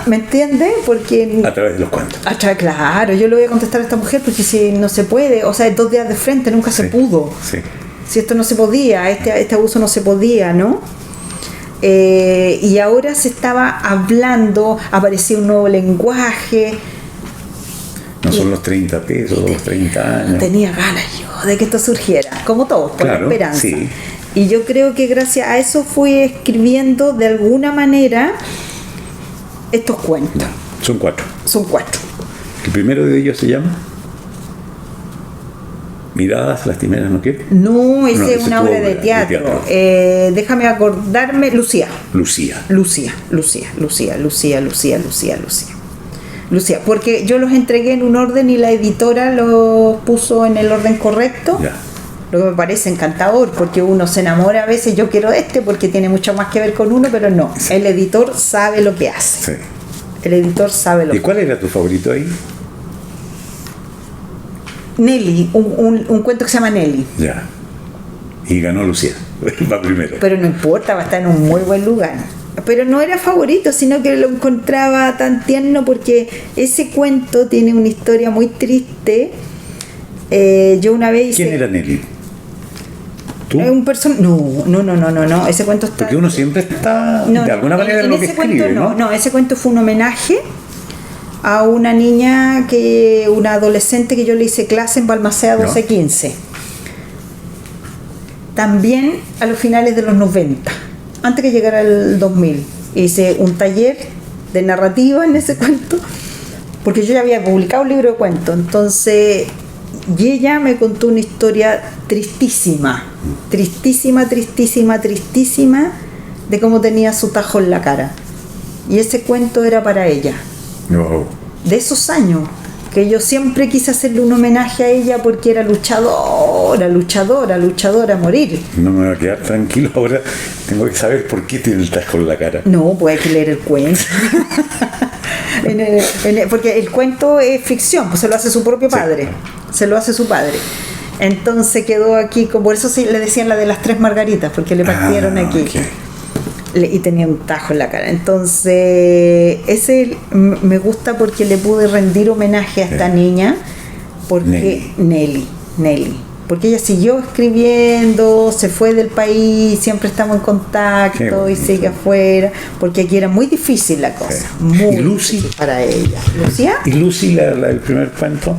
Speaker 2: ¿Me entiende? Porque
Speaker 3: A través de los cuentos.
Speaker 2: claro, yo le voy a contestar a esta mujer porque si no se puede, o sea, 2 días de frente nunca se pudo.
Speaker 3: Sí.
Speaker 2: Si esto no se podía, este abuso no se podía, ¿no? Y ahora se estaba hablando, aparecía un nuevo lenguaje.
Speaker 3: No son los 30 pesos, los 30 años.
Speaker 2: Tenía ganas yo de que esto surgiera, como todos, por
Speaker 3: Claro,
Speaker 2: la esperanza.
Speaker 3: sí.
Speaker 2: Y yo creo que gracias a eso fui escribiendo de alguna manera estos cuentos.
Speaker 3: Son 4.
Speaker 2: Son 4.
Speaker 3: El primero de ellos se llama Miradas lastimeras, ¿no qué?
Speaker 2: No, esa
Speaker 3: No,
Speaker 2: es
Speaker 3: esa
Speaker 2: una
Speaker 3: es tu
Speaker 2: obra de
Speaker 3: obra de
Speaker 2: teatro.
Speaker 3: teatro.
Speaker 2: Déjame acordarme, Lucía.
Speaker 3: Lucía.
Speaker 2: Lucía, porque yo los entregué en un orden y la editora los puso en el orden correcto.
Speaker 3: Ya.
Speaker 2: Lo que me parece encantador, porque uno se enamora a veces, yo quiero porque tiene mucho más que ver con uno, pero no.
Speaker 3: Sí.
Speaker 2: El editor sabe lo que hace.
Speaker 3: Sí.
Speaker 2: El editor sabe lo
Speaker 3: ¿Y
Speaker 2: que
Speaker 3: cuál era tu favorito ahí?
Speaker 2: Nelly, un cuento que se llama Nelly.
Speaker 3: Ya. Y ganó Lucía. Va primero.
Speaker 2: Pero no importa, va a estar en un muy buen lugar. Pero no era favorito, sino que lo encontraba tan tierno porque ese cuento tiene una historia muy triste. Yo una vez hice...
Speaker 3: ¿Quién era Nelly? ¿Tú?
Speaker 2: No, ese cuento está...
Speaker 3: Porque uno siempre está de alguna manera en lo que
Speaker 2: ese
Speaker 3: escribe,
Speaker 2: cuento
Speaker 3: ¿no?
Speaker 2: ese cuento fue un homenaje a una niña, una adolescente que yo le hice clase en Balmaceda 1215. También a los finales de los 90, antes que llegara el 2000, hice un taller de narrativa en ese cuento, porque yo ya había publicado un libro de cuentos, entonces, y ella me contó una historia tristísima, de cómo tenía su tajo en la cara. Y ese cuento era para ella.
Speaker 3: No.
Speaker 2: De esos años, que yo siempre quise hacerle un homenaje a ella porque era luchadora a morir.
Speaker 3: No me va a quedar tranquilo ahora. Tengo que saber por qué tiene el tajo en la cara.
Speaker 2: No, pues hay que leer el cuento. Porque el cuento es ficción, pues se lo hace su propio padre. Se lo hace su padre. Entonces quedó aquí, por eso sí le decían la de las 3 margaritas, porque le partieron aquí.
Speaker 3: Okay.
Speaker 2: Y tenía un tajo en la cara. Entonces, ese me gusta porque le pude rendir homenaje a esta niña, porque Nelly. Porque ella siguió escribiendo, se fue del país, siempre estamos en contacto y sigue afuera, porque aquí era muy difícil la cosa. Muy
Speaker 3: ¿Y Lucy?
Speaker 2: difícil para ella. ¿Lucía?
Speaker 3: ¿Y Lucy, la del primer cuento?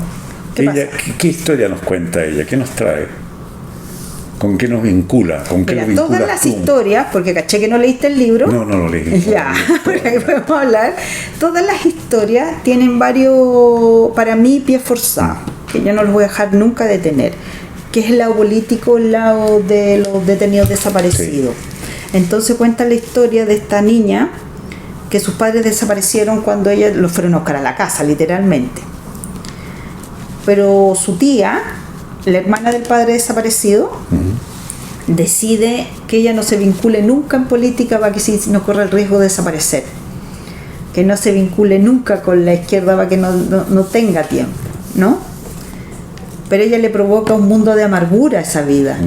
Speaker 2: ¿Qué pasa?
Speaker 3: ¿Qué historia nos cuenta ella? ¿Qué nos trae? ¿Con qué nos vincula? ¿Con qué
Speaker 2: Mira,
Speaker 3: nos vinculas
Speaker 2: todas las
Speaker 3: tú?
Speaker 2: historias, porque caché que no leíste el libro.
Speaker 3: No lo leí.
Speaker 2: Ya, porque ahí podemos hablar. Todas las historias tienen varios, para mí, pies forzados, que yo no los voy a dejar nunca de tener, que es el lado político, el lado de los detenidos desaparecidos. Sí. Entonces cuenta la historia de esta niña, que sus padres desaparecieron cuando ella los fueron a buscar a la casa, literalmente. Pero su tía, la hermana del padre desaparecido, decide que ella no se vincule nunca en política para que no corra el riesgo de desaparecer, que no se vincule nunca con la izquierda para que no tenga tiempo, ¿no? Pero ella le provoca un mundo de amargura a esa vida,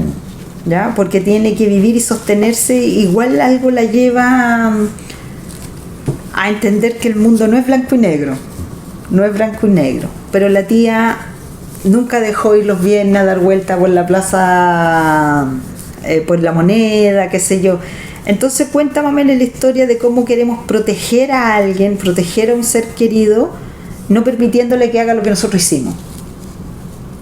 Speaker 2: ¿ya? Porque tiene que vivir y sostenerse, igual algo la lleva a entender que el mundo no es blanco y negro, pero la tía nunca dejó ir los viernes a dar vuelta por la plaza, por la Moneda, qué sé yo. Entonces cuenta más o menos la historia de cómo queremos proteger a alguien, proteger a un ser querido, no permitiéndole que haga lo que nosotros hicimos.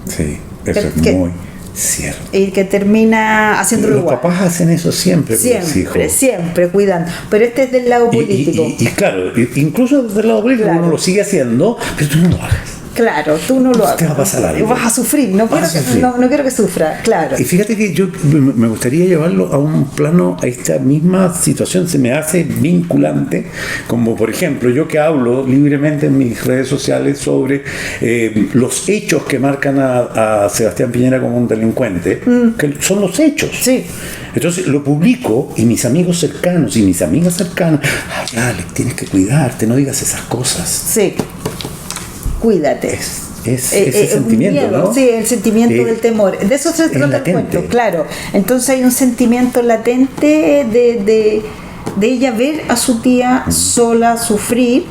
Speaker 3: Sí, eso es muy cierto.
Speaker 2: Y que termina haciéndolo
Speaker 3: Los
Speaker 2: igual.
Speaker 3: papás hacen eso siempre con los hijos.
Speaker 2: Siempre cuidando. Pero este es del lado político.
Speaker 3: Y claro, incluso desde el lado político
Speaker 2: Claro.
Speaker 3: uno lo sigue haciendo, pero tú no lo hagas.
Speaker 2: Claro, tú no lo hagas.
Speaker 3: Te va a pasar algo.
Speaker 2: Vas a sufrir. No quiero que sufra, claro.
Speaker 3: Y fíjate que yo me gustaría llevarlo a un plano, a esta misma situación, se me hace vinculante, como por ejemplo, yo que hablo libremente en mis redes sociales sobre los hechos que marcan a Sebastián Piñera como un delincuente, que son los hechos.
Speaker 2: Sí.
Speaker 3: Entonces lo publico y mis amigos cercanos y mis amigas cercanas, ya, le tienes que cuidarte, no digas esas cosas.
Speaker 2: Sí. Cuídate.
Speaker 3: Ese sentimiento,
Speaker 2: miedo,
Speaker 3: ¿no?
Speaker 2: Sí, el sentimiento del temor. De eso se trata el cuento, claro. Entonces hay un sentimiento latente de ella ver a su tía sola sufrir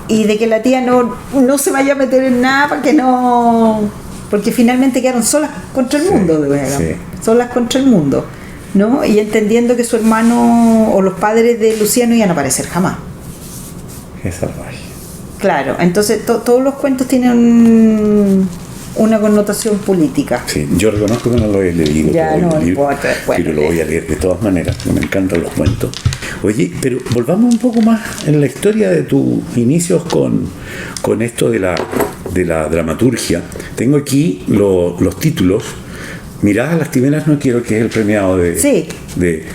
Speaker 2: y de que la tía no se vaya a meter en nada para que no... Porque finalmente quedaron solas contra el mundo, solas contra el mundo, ¿no? Y entendiendo que su hermano o los padres de Lucía no iban a aparecer jamás.
Speaker 3: Es salvaje.
Speaker 2: Claro, entonces todos los cuentos tienen una connotación política.
Speaker 3: Sí, yo reconozco que no lo he leído.
Speaker 2: Ya, no importa,
Speaker 3: pero lo voy a leer de todas maneras, me encantan los cuentos. Oye, pero volvamos un poco más en la historia de tus inicios con esto de la dramaturgia. Tengo aquí los títulos. Miradas lastimeras no quiero, que es el premiado de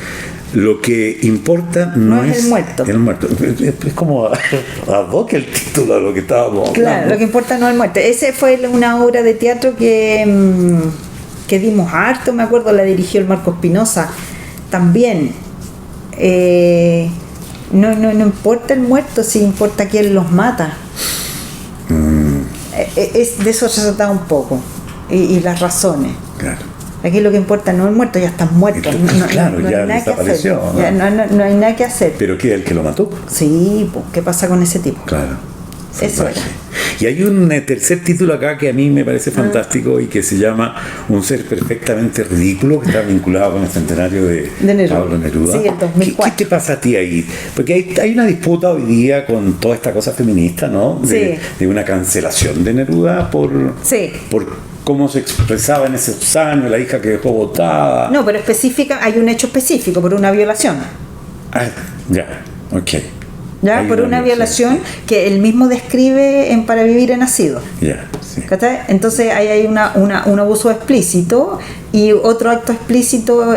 Speaker 3: Lo que importa no es el muerto. Es como a boca el título de lo que estábamos hablando.
Speaker 2: Claro, lo que importa no es el muerto. Ese fue una obra de teatro que dimos harto, me acuerdo, la dirigió el Marco Espinosa. También, no importa el muerto, si importa quién los mata. De eso se trata un poco. Y las razones.
Speaker 3: Claro.
Speaker 2: Aquí lo que importa no es el muerto, ya están muertos.
Speaker 3: Claro, ya desapareció.
Speaker 2: No hay nada que hacer.
Speaker 3: ¿Pero qué? ¿El que lo mató?
Speaker 2: Sí, pues, ¿qué pasa con ese tipo?
Speaker 3: Claro.
Speaker 2: Eso era.
Speaker 3: Y hay un tercer título acá que a mí me parece fantástico y que se llama Un ser perfectamente ridículo, que está vinculado con el centenario de Pablo Neruda.
Speaker 2: Sí, el 2004.
Speaker 3: ¿Qué te pasa a ti ahí? Porque hay una disputa hoy día con toda esta cosa feminista, ¿no? De una cancelación de Neruda por cómo se expresaba en esos años, la hija que dejó botada.
Speaker 2: No, pero hay un hecho específico por una violación.
Speaker 3: Ah, ya, ok.
Speaker 2: ¿Ya? Por una violación que él mismo describe en Para vivir he nacido.
Speaker 3: Ya, sí.
Speaker 2: Entonces ahí hay un abuso explícito y otro acto explícito,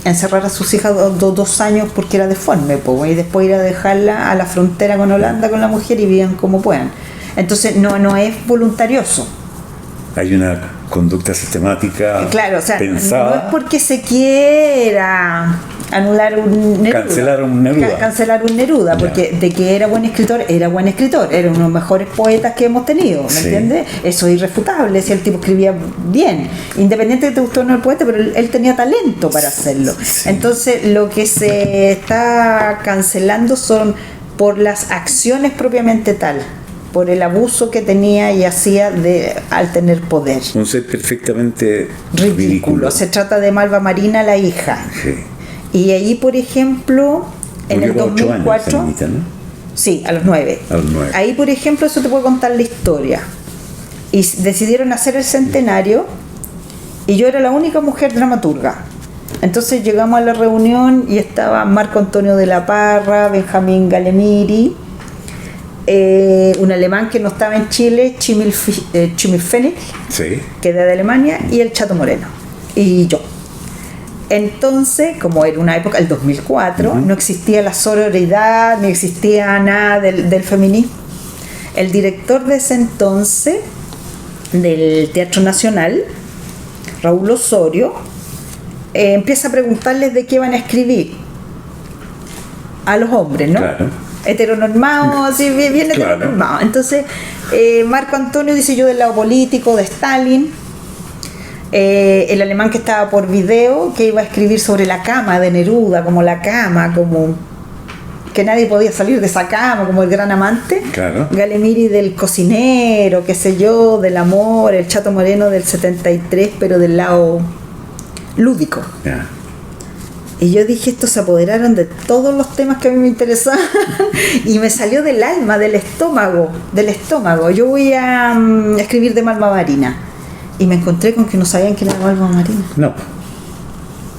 Speaker 2: encerrar a sus hijas 2 años porque era deforme, y después ir a dejarla a la frontera con Holanda con la mujer y vivan como puedan. Entonces no es voluntarioso.
Speaker 3: Hay una conducta sistemática,
Speaker 2: claro, o sea,
Speaker 3: pensada.
Speaker 2: No es porque se quiera anular un Neruda. Cancelar un Neruda, porque de que era buen escritor, era uno de los mejores poetas que hemos tenido, ¿me entiendes? Eso es irrefutable, si el tipo escribía bien, independiente de que te gustó o no el poeta, pero él tenía talento para hacerlo. Sí. Entonces, lo que se está cancelando son por las acciones propiamente tal, por el abuso que tenía y hacía al tener poder.
Speaker 3: Un ser perfectamente ridículo.
Speaker 2: Se trata de Malva Marina, la hija.
Speaker 3: Sí.
Speaker 2: Y ahí, por ejemplo, en el 2004...
Speaker 3: años, ¿no?
Speaker 2: Sí, a los 9. Ahí, por ejemplo, eso te puede contar la historia. Y decidieron hacer el centenario y yo era la única mujer dramaturga. Entonces llegamos a la reunión y estaba Marco Antonio de la Parra, Benjamín Galemiri, un alemán que no estaba en Chile, Chimil Pfennig, que era de Alemania, y el Chato Moreno, y yo. Entonces, como era una época, el 2004, no existía la sororidad, ni existía nada del feminismo. El director de ese entonces, del Teatro Nacional, Raúl Osorio, empieza a preguntarles de qué van a escribir a los hombres, ¿no?
Speaker 3: Claro.
Speaker 2: Heteronormados, así bien heteronormados. Entonces, Marco Antonio dice: yo del lado político de Stalin. El alemán que estaba por video, que iba a escribir sobre la cama de Neruda, como la cama, como que nadie podía salir de esa cama, como el gran amante.
Speaker 3: Claro.
Speaker 2: Galemiri del cocinero, qué sé yo, del amor, el Chato Moreno del 73, pero del lado lúdico.
Speaker 3: Yeah.
Speaker 2: Y yo dije, estos se apoderaron de todos los temas que a mí me interesaban y me salió del alma, del estómago. Yo voy a escribir de Malva Marina y me encontré con que no sabían quién era Malva Marina.
Speaker 3: No,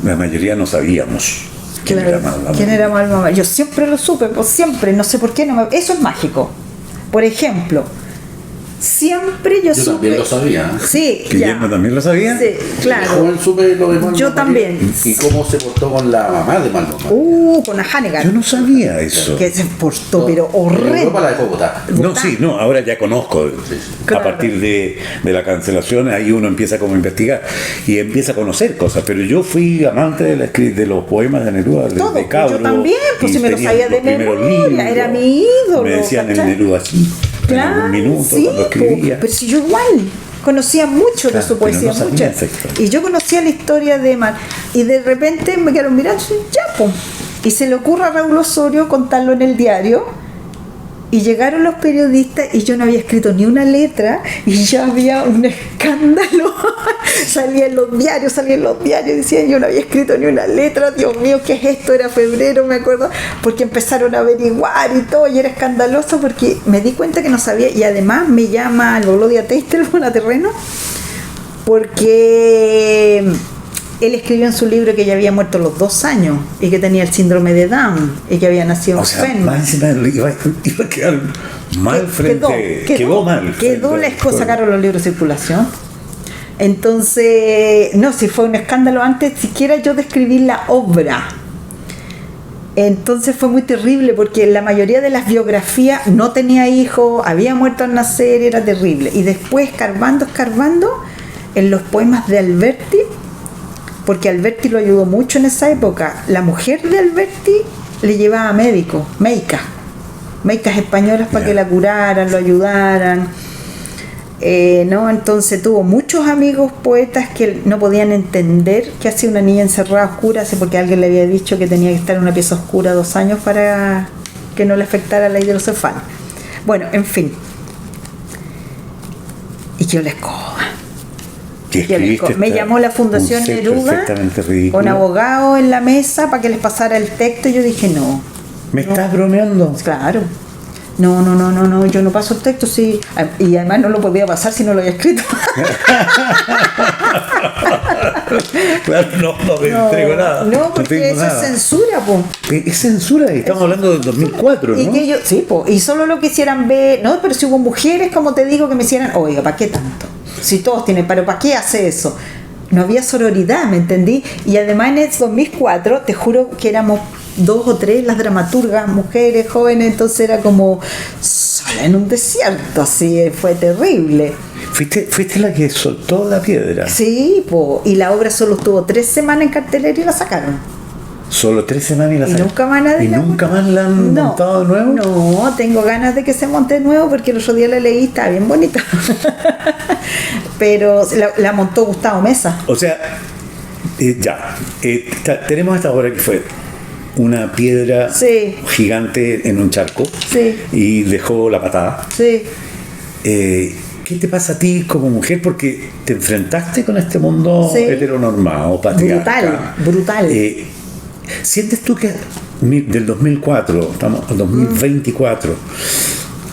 Speaker 3: la mayoría no sabíamos quién
Speaker 2: Claro,
Speaker 3: era Malva
Speaker 2: ¿quién
Speaker 3: Marina.
Speaker 2: era Malva Marina? Yo siempre lo supe, pues siempre, no sé por qué. Eso es mágico. Por ejemplo, siempre yo supe...
Speaker 4: también lo sabía.
Speaker 2: Sí,
Speaker 3: Guillermo
Speaker 2: ya.
Speaker 3: también lo sabía.
Speaker 2: Sí, claro.
Speaker 4: Joven supe lo de Malva
Speaker 2: Yo
Speaker 4: Marina.
Speaker 2: también.
Speaker 4: ¿Y cómo se portó con la mamá de Malva Marina?
Speaker 2: Con la Hannigan.
Speaker 3: Yo no sabía eso.
Speaker 2: Que se portó, pero
Speaker 4: En Europa
Speaker 2: horrendo.
Speaker 4: la dejó botar.
Speaker 3: No, sí, no, ahora ya conozco.
Speaker 2: Claro.
Speaker 3: A partir de la cancelación, ahí uno empieza como a investigar y empieza a conocer cosas. Pero yo fui amante de los poemas de Neruda,
Speaker 2: Todo,
Speaker 3: de Cabro.
Speaker 2: yo también, pues
Speaker 3: y
Speaker 2: si me lo
Speaker 3: tenía
Speaker 2: sabía de
Speaker 3: los primeros
Speaker 2: memoria,
Speaker 3: libros.
Speaker 2: era mi ídolo.
Speaker 3: Me decían el
Speaker 2: ¿cachai?
Speaker 3: Neruda así, en algún minuto,
Speaker 2: sí,
Speaker 3: cuando escribía.
Speaker 2: pero si yo igual conocía mucho
Speaker 3: Claro,
Speaker 2: de su
Speaker 3: pero
Speaker 2: poesía,
Speaker 3: no sabía
Speaker 2: mucho.
Speaker 3: esa historia.
Speaker 2: Y yo conocía la historia de Mar. Y de repente me quedaron mirando, ya, pues. Y se le ocurre a Raúl Osorio contarlo en el diario. Y llegaron los periodistas y yo no había escrito ni una letra y ya había un escándalo. salía en los diarios, decían yo no había escrito ni una letra, Dios mío, ¿qué es esto? Era febrero, me acuerdo, porque empezaron a averiguar y todo, y era escandaloso porque me di cuenta que no sabía, y además me llama el Bolodia Teistelbon a terreno, porque él escribió en su libro que ya había muerto a los 2 años y que tenía el síndrome de Down y que había nacido
Speaker 3: O sea,
Speaker 2: enfermo.
Speaker 3: más encima iba a quedar mal frente. Quedó mal.
Speaker 2: Quedó la esposa, sacaron los libros de circulación. Entonces, no, si fue un escándalo antes siquiera yo de escribir la obra. Entonces fue muy terrible porque la mayoría de las biografías no tenía hijos, había muerto al nacer, era terrible. Y después, escarbando, en los poemas de Alberti, porque Alberti lo ayudó mucho en esa época, la mujer de Alberti le llevaba médicas españolas para que la curaran, lo ayudaran. ¿No? Entonces tuvo muchos amigos poetas que no podían entender qué hacía una niña encerrada oscura, porque alguien le había dicho que tenía que estar en una pieza oscura 2 años para que no le afectara la hidrocefala. Bueno, en fin. Y yo la escoba. Me llamó la Fundación Neruda con abogados en la mesa para que les pasara el texto y yo dije no.
Speaker 3: ¿Me estás bromeando?
Speaker 2: Claro. No, yo no paso el texto, sí. Y además no lo podía pasar si no lo había escrito.
Speaker 3: Claro, no te entrego nada.
Speaker 2: No, porque eso es censura, po.
Speaker 3: Es censura, y estamos hablando del 2004, ¿no?
Speaker 2: Y que sí, po. Y solo lo quisieran ver, no, pero si hubo mujeres, como te digo, que me hicieran, oiga, ¿para qué tanto? Si todos tienen, pero ¿para qué hace eso? No había sororidad, ¿me entendí? Y además en el 2004, te juro que éramos 2 o 3 las dramaturgas, mujeres, jóvenes, entonces era como sola en un desierto, así, fue terrible.
Speaker 3: Fuiste la que soltó la piedra.
Speaker 2: Sí, po. Y la obra solo estuvo 3 semanas en cartelera y la sacaron.
Speaker 3: Solo 3 semanas y la sacaron.
Speaker 2: Nunca más nadie.
Speaker 3: ¿Y nunca más la han montado de nuevo?
Speaker 2: No, tengo ganas de que se monte de nuevo porque el otro día la leí, está bien bonita. Pero la montó Gustavo Mesa.
Speaker 3: O sea, tenemos esta obra que fue una piedra gigante en un charco y dejó la patada.
Speaker 2: Sí.
Speaker 3: ¿Qué te pasa a ti como mujer? Porque te enfrentaste con este mundo heteronormado, patriarcal.
Speaker 2: Brutal.
Speaker 3: ¿Sientes tú que del 2004, estamos al 2024,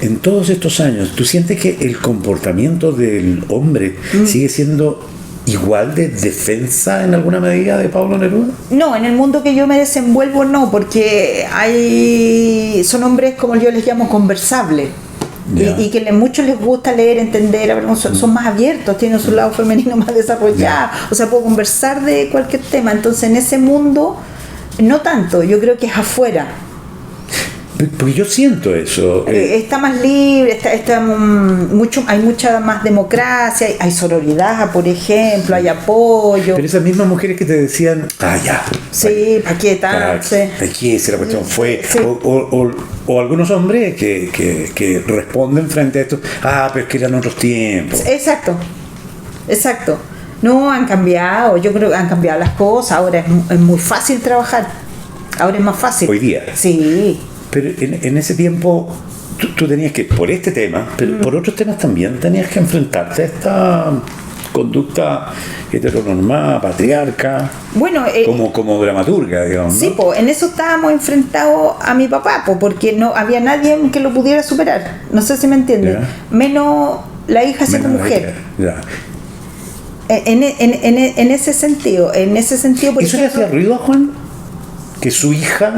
Speaker 3: en todos estos años, tú sientes que el comportamiento del hombre sigue siendo igual de defensa en alguna medida de Pablo Neruda?
Speaker 2: No, en el mundo que yo me desenvuelvo no, porque son hombres, como yo les llamo, conversables. Y que muchos les gusta leer, entender, son más abiertos, tienen su lado femenino más desarrollado, o sea, puedo conversar de cualquier tema. Entonces en ese mundo no tanto, yo creo que es afuera.
Speaker 3: Porque yo siento eso.
Speaker 2: Está más libre, hay mucha más democracia, hay sororidad, por ejemplo, hay apoyo.
Speaker 3: Pero esas mismas mujeres que te decían, ya.
Speaker 2: Sí, ¿para qué tal?
Speaker 3: Aquí si la cuestión fue. Sí. O algunos hombres que responden frente a esto, pero es que eran otros tiempos.
Speaker 2: Exacto. No, han cambiado, yo creo que han cambiado las cosas, ahora es muy fácil trabajar, ahora es más fácil.
Speaker 3: Hoy día.
Speaker 2: Sí.
Speaker 3: Pero en ese tiempo tú tenías que, por este tema, pero por otros temas también tenías que enfrentarte a conducta heteronormada, patriarca,
Speaker 2: Bueno,
Speaker 3: como dramaturga, digamos, ¿no?
Speaker 2: sí, po, en eso estábamos enfrentados a mi papá, po, porque no había nadie que lo pudiera superar. No sé si me entienden.
Speaker 3: Ya.
Speaker 2: Menos la hija siendo
Speaker 3: Menos
Speaker 2: mujer.
Speaker 3: ya.
Speaker 2: En ese sentido, por
Speaker 3: ¿Eso le hacía ruido a Juan? Que su hija,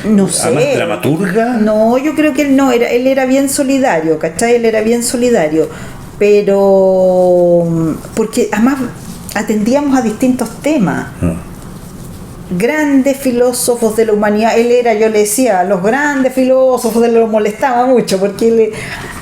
Speaker 2: no sé,
Speaker 3: además dramaturga.
Speaker 2: No, yo creo que él era bien solidario, ¿cachai? Él era bien solidario, pero porque además atendíamos a distintos temas. Grandes filósofos de la humanidad, yo le decía, los grandes filósofos lo molestaba mucho porque él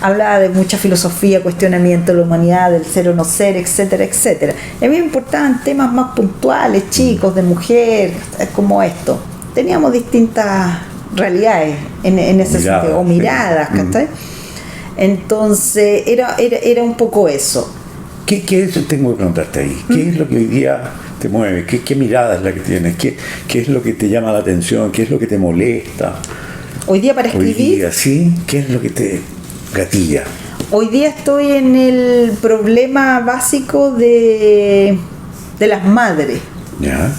Speaker 2: hablaba de mucha filosofía, cuestionamiento de la humanidad, del ser o no ser, etcétera, etcétera. Y a mí me importaban temas más puntuales, chicos, de mujer, como esto. Teníamos distintas realidades en ese
Speaker 3: Miradas,
Speaker 2: sentido, o miradas,
Speaker 3: sí.
Speaker 2: ¿cachai? Entonces era un poco eso.
Speaker 3: ¿Qué tengo que preguntarte ahí? ¿Qué es lo que hoy día te mueve? ¿Qué mirada es la que tienes? ¿Qué es lo que te llama la atención? ¿Qué es lo que te molesta?
Speaker 2: Hoy día para
Speaker 3: Hoy
Speaker 2: escribir,
Speaker 3: día, ¿sí? ¿Qué es lo que te gatilla?
Speaker 2: hoy día estoy en el problema básico de las madres.
Speaker 3: ¿Ya?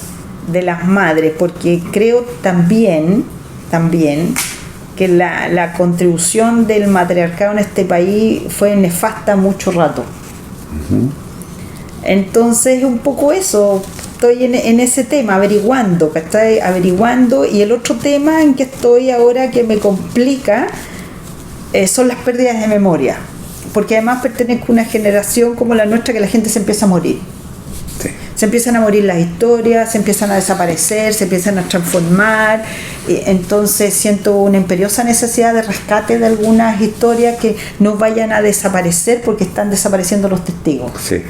Speaker 2: De las madres, porque creo también que la contribución del matriarcado en este país fue nefasta mucho rato. Entonces un poco eso, estoy en ese tema, averiguando, ¿cachai? Averiguando, y el otro tema en que estoy ahora que me complica son las pérdidas de memoria, porque además pertenezco a una generación como la nuestra que la gente se empieza a morir.
Speaker 3: Sí.
Speaker 2: Se empiezan a morir las historias, se empiezan a desaparecer, se empiezan a transformar, y entonces siento una imperiosa necesidad de rescate de algunas historias que no vayan a desaparecer porque están desapareciendo los testigos.
Speaker 3: Sí.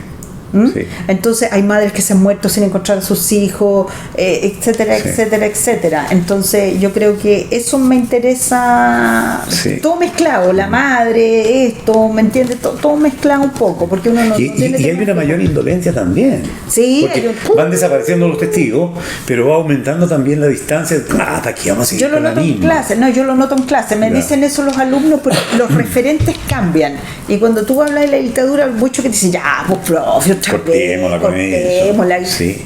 Speaker 3: Sí.
Speaker 2: Entonces hay madres que se han muerto sin encontrar a sus hijos, etcétera,
Speaker 3: Sí.
Speaker 2: etcétera, etcétera. Entonces yo creo que eso me interesa,
Speaker 3: Sí.
Speaker 2: todo mezclado, la madre, esto, ¿me entiendes? Todo mezclado un poco, porque uno no
Speaker 3: Y
Speaker 2: tiene
Speaker 3: hay
Speaker 2: temas
Speaker 3: una mayor
Speaker 2: como-
Speaker 3: indolencia también.
Speaker 2: Sí,
Speaker 3: Porque
Speaker 2: hay un-
Speaker 3: van desapareciendo los testigos, pero va aumentando también la distancia. Hasta aquí vamos a seguir
Speaker 2: Yo lo
Speaker 3: con la
Speaker 2: noto en
Speaker 3: misma.
Speaker 2: clase, yo lo noto en clase, me
Speaker 3: Ya.
Speaker 2: dicen eso los alumnos, pero los referentes cambian. Y cuando tú hablas de la dictadura, hay muchos que te dicen, ya, pues profe, otra vez,
Speaker 3: Cortémosla con
Speaker 2: cortémosla.
Speaker 3: eso. Sí.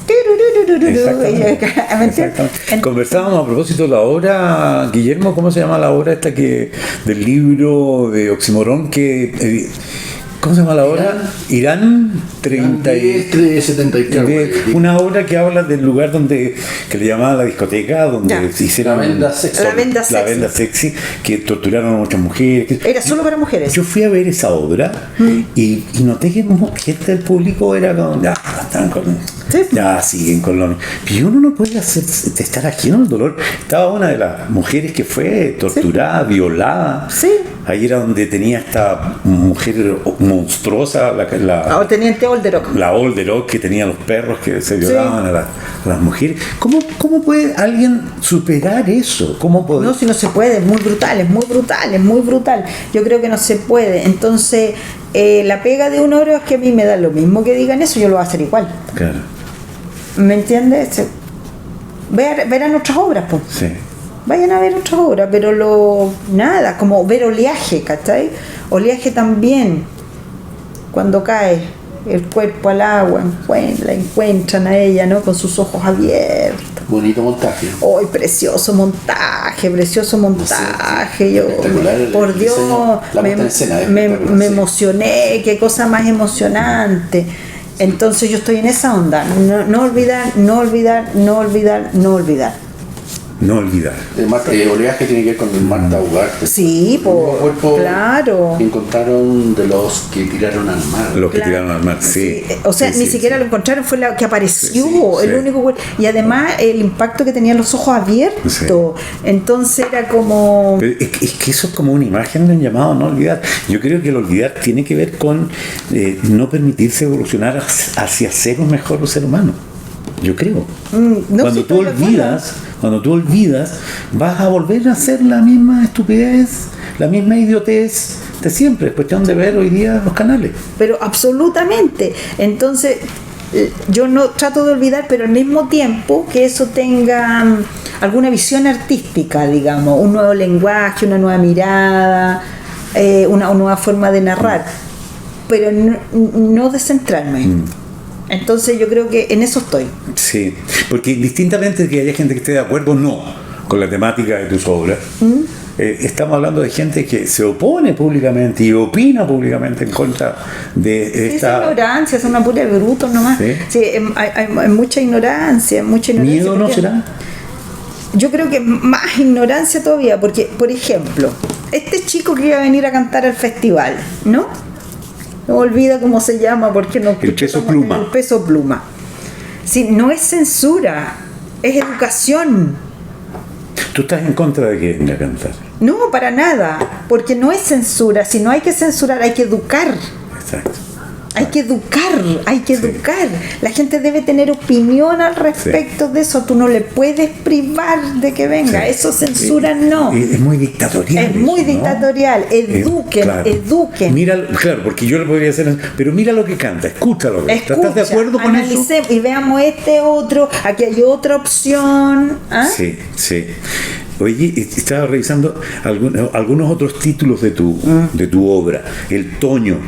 Speaker 2: Turururururu,
Speaker 3: Exactamente.
Speaker 2: ¿me entiendes?
Speaker 3: Exactamente. Conversábamos a propósito de la obra, Guillermo, ¿cómo se llama la obra esta del libro de Oximorón que ¿cómo se llama la obra? Irán
Speaker 4: 73.
Speaker 3: una obra que habla del lugar que le llamaban la discoteca, donde
Speaker 2: Ya.
Speaker 3: se hicieron
Speaker 4: La venda sexy.
Speaker 2: La venda
Speaker 3: la
Speaker 2: sexy.
Speaker 3: venda sexy, que torturaron a muchas mujeres.
Speaker 2: Era solo para mujeres.
Speaker 3: Yo fui a ver esa obra y noté que gente del público era como, ya, están
Speaker 2: Sí.
Speaker 3: ya siguen con lo mismo. Pero uno no puede estar ajeno al dolor. Estaba una de las mujeres que fue torturada, violada.
Speaker 2: Sí.
Speaker 3: Ahí era donde tenía esta mujer monstruosa,
Speaker 2: Ahora teniente Olderock.
Speaker 3: la Olderock, que tenía los perros que se violaban a las mujeres. ¿Cómo puede alguien superar eso? ¿Cómo puede?
Speaker 2: No, si no se puede, es muy brutal, es muy brutal, es muy brutal. Yo creo que no se puede. Entonces, la pega de un oro es que a mí me da lo mismo que digan eso, yo lo voy a hacer igual.
Speaker 3: Claro,
Speaker 2: ¿Me entiendes? Verán otras obras, pues.
Speaker 3: sí.
Speaker 2: Vayan a ver otras obras, pero nada, como ver oleaje, ¿cachai? Oleaje también, cuando cae el cuerpo al agua, la encuentran a ella, ¿no? Con sus ojos abiertos.
Speaker 4: Bonito montaje.
Speaker 2: ¡Ay, precioso montaje! Yo,
Speaker 4: Espectacular el
Speaker 2: por Dios,
Speaker 4: diseño, la puesta en escena,
Speaker 2: me
Speaker 4: espectacular, sí.
Speaker 2: emocioné, qué cosa más emocionante. Entonces yo estoy en esa onda, no olvidar.
Speaker 3: No olvidar.
Speaker 4: El oleaje tiene que ver con el Marta Ugarte.
Speaker 2: Sí,
Speaker 4: El mismo cuerpo
Speaker 2: claro.
Speaker 4: que encontraron de los que tiraron al mar.
Speaker 3: Los que
Speaker 2: Claro.
Speaker 3: tiraron al mar, sí.
Speaker 2: O sea,
Speaker 3: Sí,
Speaker 2: ni
Speaker 3: sí,
Speaker 2: siquiera
Speaker 3: sí.
Speaker 2: lo encontraron, fue la que apareció,
Speaker 3: Sí, sí,
Speaker 2: el
Speaker 3: sí.
Speaker 2: único cuerpo. Y además el impacto que tenían los ojos abiertos.
Speaker 3: Sí.
Speaker 2: Entonces era como...
Speaker 3: Pero es que eso es como una imagen del llamado a no olvidar. Yo creo que el olvidar tiene que ver con no permitirse evolucionar hacia ser un mejor ser humano. Yo creo.
Speaker 2: no, sí,
Speaker 3: cuando
Speaker 2: estoy de acuerdo.
Speaker 3: tú olvidas, vas a volver a hacer la misma estupidez, la misma idiotez de siempre. Es cuestión de ver hoy día los canales.
Speaker 2: Pero absolutamente. Entonces, yo no trato de olvidar, pero al mismo tiempo que eso tenga alguna visión artística, digamos, un nuevo lenguaje, una nueva mirada, una nueva forma de narrar. pero no descentrarme. Entonces yo creo que en eso estoy.
Speaker 3: Sí, porque indistintamente de que haya gente que esté de acuerdo o no con la temática de tus obras, estamos hablando de gente que se opone públicamente y opina públicamente en contra de esta...
Speaker 2: Es ignorancia, es una pura de brutos nomás. Sí, hay mucha ignorancia,
Speaker 3: ¿Miedo no
Speaker 2: porque
Speaker 3: será?
Speaker 2: yo creo que más ignorancia todavía, porque, por ejemplo, este chico que iba a venir a cantar al festival, ¿no? No olvida cómo se llama, porque no...
Speaker 3: El Peso Pluma.
Speaker 2: El Peso Pluma. Sí, no es censura, es educación.
Speaker 3: ¿Tú estás en contra de que venga a cantar?
Speaker 2: No, para nada, porque no es censura. Si no hay que censurar, hay que educar.
Speaker 3: Exacto.
Speaker 2: Hay que educar. La gente debe tener opinión al respecto de eso. Tú no le puedes privar de que venga.
Speaker 3: Sí.
Speaker 2: Eso censura no.
Speaker 3: Es muy dictatorial.
Speaker 2: Es muy
Speaker 3: eso, ¿no?
Speaker 2: dictatorial. Eduquen,
Speaker 3: Claro.
Speaker 2: eduquen.
Speaker 3: Mira, claro, porque yo le podría hacer, pero mira lo que canta, escúchalo. ¿Estás de acuerdo con eso?
Speaker 2: Analicemos y veamos este otro. Aquí hay otra opción. ¿Ah?
Speaker 3: Sí, sí. Oye, estaba revisando algunos otros títulos de tu obra. El Toño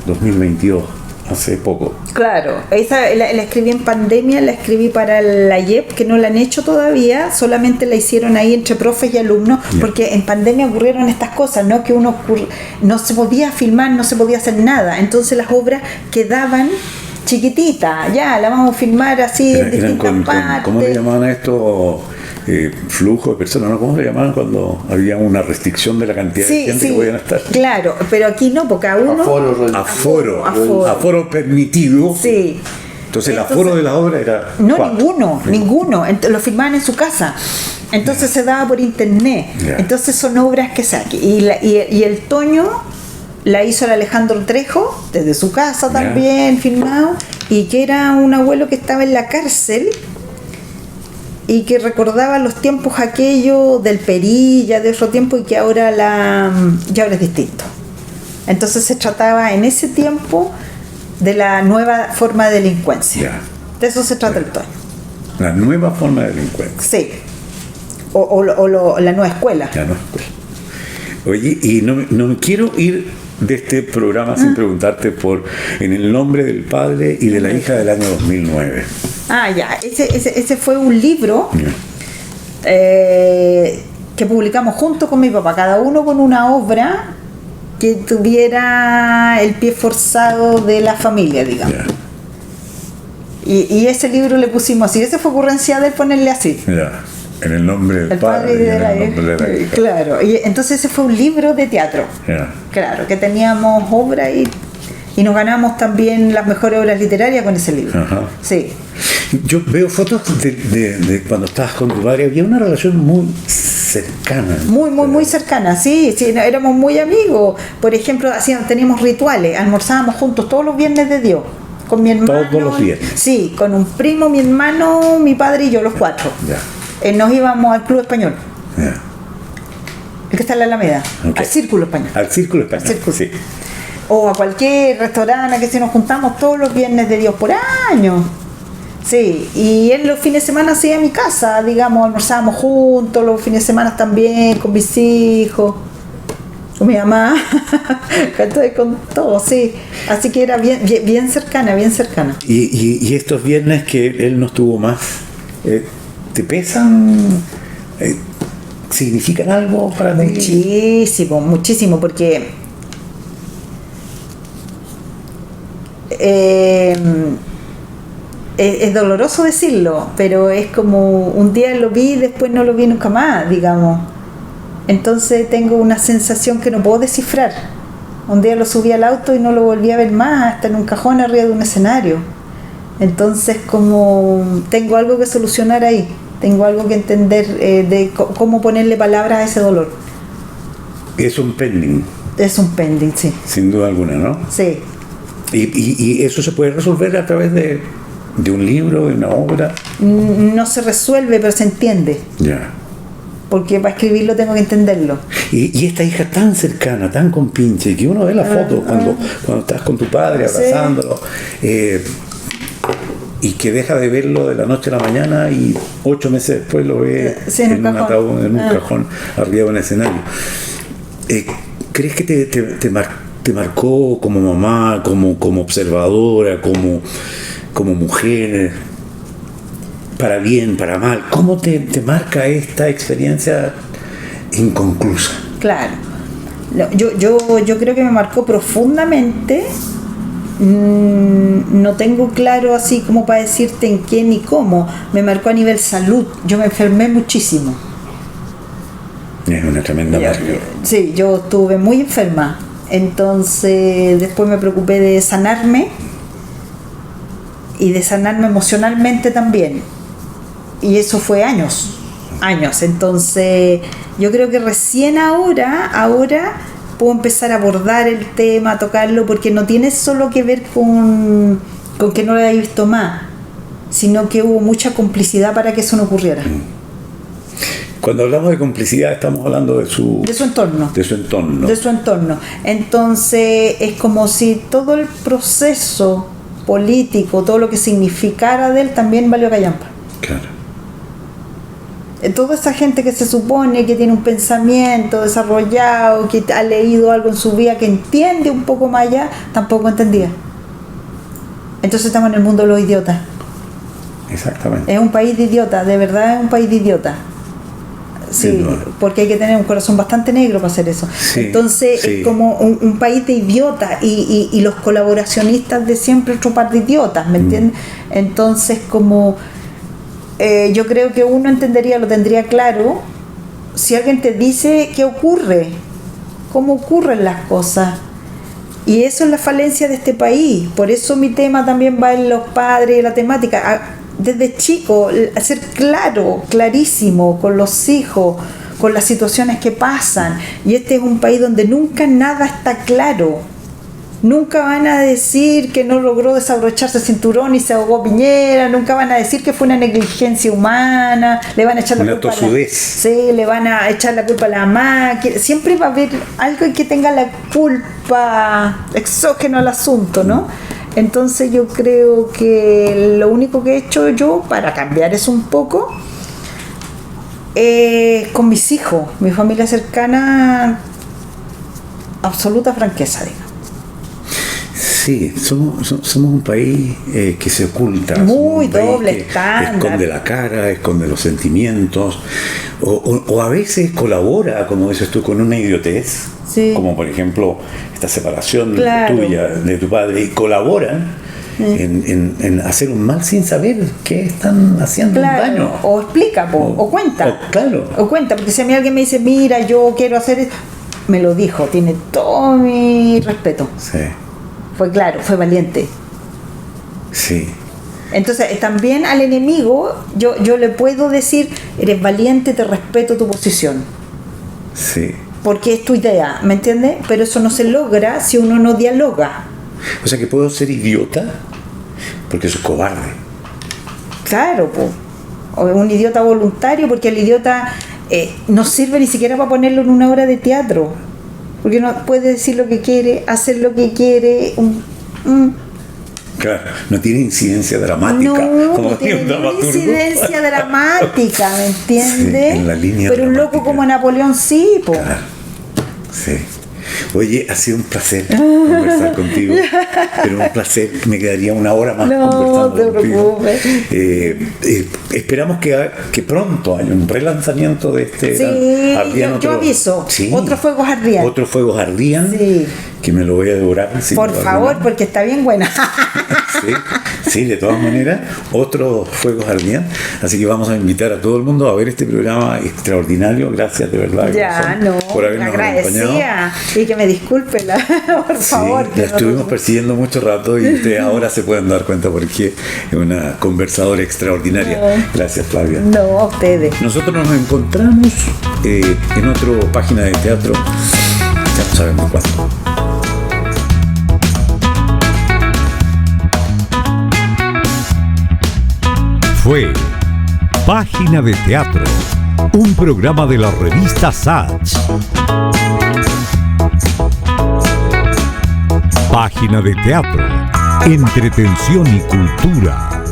Speaker 3: 2022, hace poco.
Speaker 2: Claro, esa la escribí en pandemia, la escribí para la IEP, que no la han hecho todavía, solamente la hicieron ahí entre profes y alumnos, porque en pandemia ocurrieron estas cosas, ¿no? Que no se podía filmar, no se podía hacer nada, entonces las obras quedaban chiquititas, ya, la vamos a filmar así en distintas partes.
Speaker 3: ¿Cómo le llamaban a esto? Flujo de personas, ¿no? ¿Cómo se llamaban cuando había una restricción de la cantidad de gente que podían estar?
Speaker 2: Claro, pero aquí no, porque a uno...
Speaker 3: Aforo permitido.
Speaker 2: Sí.
Speaker 3: Entonces el aforo de la obra era...
Speaker 2: No,
Speaker 3: 4.
Speaker 2: ninguno. Lo filmaban en su casa. Entonces se daba por internet. Entonces son obras que saquen. Y el Toño la hizo el Alejandro Trejo, desde su casa también, filmado, y que era un abuelo que estaba en la cárcel y que recordaba los tiempos aquellos del Perilla, de otro tiempo, y que ahora es distinto. Entonces se trataba en ese tiempo de la nueva forma de delincuencia. De eso se trata el Toño.
Speaker 3: La nueva forma de delincuencia.
Speaker 2: Sí. O la nueva escuela.
Speaker 3: La nueva escuela. Oye, y no me quiero ir de este programa sin preguntarte En el nombre del padre y de la hija del año 2009.
Speaker 2: Ya. Ese fue un libro que publicamos junto con mi papá, cada uno con una obra que tuviera el pie forzado de la familia, digamos. Y ese libro le pusimos así. Esa fue ocurrencia de él ponerle así.
Speaker 3: En el nombre del padre y en el nombre de la hija.
Speaker 2: Claro, y entonces ese fue un libro de teatro. Claro, que teníamos obra y nos ganamos también las mejores obras literarias con ese libro.
Speaker 3: Ajá.
Speaker 2: Sí.
Speaker 3: Yo veo fotos de cuando estabas con tu padre, había una relación muy cercana.
Speaker 2: Muy cercana, sí, éramos muy amigos. Por ejemplo, teníamos rituales, almorzábamos juntos todos los viernes de Dios. Con mi hermano.
Speaker 3: Todos los viernes.
Speaker 2: Sí, con un primo, mi hermano, mi padre y yo, los 4. Nos íbamos al Club Español. El que está en la Alameda. Al Círculo Español.
Speaker 3: Al Círculo Español. Sí.
Speaker 2: O a cualquier restaurante que nos juntamos todos los viernes de Dios por año. Sí, y él los fines de semana hacía a mi casa, digamos, almorzábamos juntos, los fines de semana también, con mis hijos, con mi mamá, con todo, sí. Así que era bien cercana.
Speaker 3: Y estos viernes que él no estuvo más, ¿te pesan? ¿Significan algo para ti?
Speaker 2: Muchísimo, porque es doloroso decirlo, pero es como un día lo vi y después no lo vi nunca más, digamos. Entonces tengo una sensación que no puedo descifrar. Un día lo subí al auto y no lo volví a ver más, hasta en un cajón arriba de un escenario. Entonces como tengo algo que solucionar ahí, tengo algo que entender de cómo ponerle palabras a ese dolor.
Speaker 3: Es un pending.
Speaker 2: Es un pending, sí.
Speaker 3: Sin duda alguna, ¿no?
Speaker 2: Sí.
Speaker 3: Y eso se puede resolver a través de un libro, de una obra.
Speaker 2: No se resuelve, pero se entiende. Porque para escribirlo tengo que entenderlo.
Speaker 3: Y esta hija tan cercana, tan compinche, que uno ve la foto cuando estás con tu padre abrazándolo, y que deja de verlo de la noche a la mañana y 8 meses después lo ve en un ataúd, en un cajón arriba de un escenario. ¿Crees que te te marcó como mamá, como observadora, como mujer? Para bien, para mal. ¿Cómo te marca esta experiencia inconclusa?
Speaker 2: Claro. Yo creo que me marcó profundamente. No tengo claro así como para decirte en qué ni cómo. Me marcó a nivel salud. Yo me enfermé muchísimo.
Speaker 3: Es una tremenda marca.
Speaker 2: Sí, yo estuve muy enferma. Entonces después me preocupé de sanarme y de sanarme emocionalmente también. Y eso fue años. Entonces yo creo que recién ahora puedo empezar a abordar el tema, a tocarlo, porque no tiene solo que ver con que no lo haya visto más, sino que hubo mucha complicidad para que eso no ocurriera.
Speaker 3: Cuando hablamos de complicidad estamos hablando de su entorno.
Speaker 2: De su entorno. Entonces es como si todo el proceso político, todo lo que significara de él, también valió callampa.
Speaker 3: Claro.
Speaker 2: Toda esa gente que se supone que tiene un pensamiento desarrollado, que ha leído algo en su vida, que entiende un poco más allá, tampoco entendía. Entonces estamos en el mundo de los idiotas.
Speaker 3: Exactamente.
Speaker 2: Es un país de idiotas, de verdad es un país de idiotas. Sí, porque hay que tener un corazón bastante negro para hacer eso.
Speaker 3: Sí,
Speaker 2: entonces
Speaker 3: sí.
Speaker 2: Es como un país de idiotas y los colaboracionistas de siempre otro par de idiotas, ¿me entiendes? Entonces como yo creo que uno entendería, lo tendría claro, si alguien te dice qué ocurre, cómo ocurren las cosas. Y eso es la falencia de este país. Por eso mi tema también va en los padres, la temática. Desde chico, ser clarísimo con los hijos, con las situaciones que pasan. Y este es un país donde nunca nada está claro. Nunca van a decir que no logró desabrocharse el cinturón y se ahogó Piñera. Nunca van a decir que fue una negligencia humana. Le van a echar la culpa le van a echar la culpa a la máquina. Siempre va a haber algo que tenga la culpa exógeno al asunto, ¿no? Entonces yo creo que lo único que he hecho yo para cambiar eso un poco con mis hijos, mi familia cercana, absoluta franqueza, digamos.
Speaker 3: Sí, somos un país que se oculta.
Speaker 2: Muy doble estándar.
Speaker 3: Esconde la cara, esconde los sentimientos, o a veces colabora, como dices tú, con una idiotez,
Speaker 2: sí.
Speaker 3: Como por ejemplo esta separación
Speaker 2: claro.
Speaker 3: tuya de tu padre, y colaboran en hacer un mal sin saber que están haciendo un daño.
Speaker 2: O explica, o cuenta.
Speaker 3: Claro.
Speaker 2: O cuenta, porque si a mí alguien me dice, mira, yo quiero hacer esto, me lo dijo, tiene todo mi respeto.
Speaker 3: Sí.
Speaker 2: Fue claro, fue valiente.
Speaker 3: Sí.
Speaker 2: Entonces, también al enemigo, yo le puedo decir, eres valiente, te respeto tu posición.
Speaker 3: Sí.
Speaker 2: Porque es tu idea, ¿me entiendes? Pero eso no se logra si uno no dialoga.
Speaker 3: O sea que puedo ser idiota porque soy cobarde.
Speaker 2: Claro, o un idiota voluntario, porque el idiota no sirve ni siquiera para ponerlo en una obra de teatro. Porque no puede decir lo que quiere, hacer lo que quiere.
Speaker 3: Claro, no tiene incidencia dramática.
Speaker 2: No tiene incidencia dramática, ¿me entiendes?
Speaker 3: Sí, en la línea
Speaker 2: pero un
Speaker 3: dramática.
Speaker 2: loco como Napoleón sí, po.
Speaker 3: Claro, sí. Oye, ha sido un placer conversar contigo, pero un placer, me quedaría una hora más conversando
Speaker 2: contigo. No te preocupes.
Speaker 3: Esperamos que pronto haya un relanzamiento de este.
Speaker 2: Sí, yo aviso. Sí, otros fuegos ardían.
Speaker 3: Otros fuegos ardían. Sí. Que me lo voy a devorar.
Speaker 2: Por favor, porque está bien buena.
Speaker 3: Sí, de todas maneras, otros fuegos ardían. Así que vamos a invitar a todo el mundo a ver este programa extraordinario. Gracias de verdad.
Speaker 2: Ya,
Speaker 3: por habernos acompañado.
Speaker 2: Y que me disculpe, por favor.
Speaker 3: La estuvimos persiguiendo mucho rato y ustedes ahora se pueden dar cuenta porque es una conversadora extraordinaria. Gracias, Flavia.
Speaker 2: No, a ustedes.
Speaker 3: Nosotros nos encontramos en otra página de teatro. Ya no sabemos cuándo.
Speaker 1: Fue Página de Teatro, un programa de la revista Satch. Página de Teatro, entretención y cultura.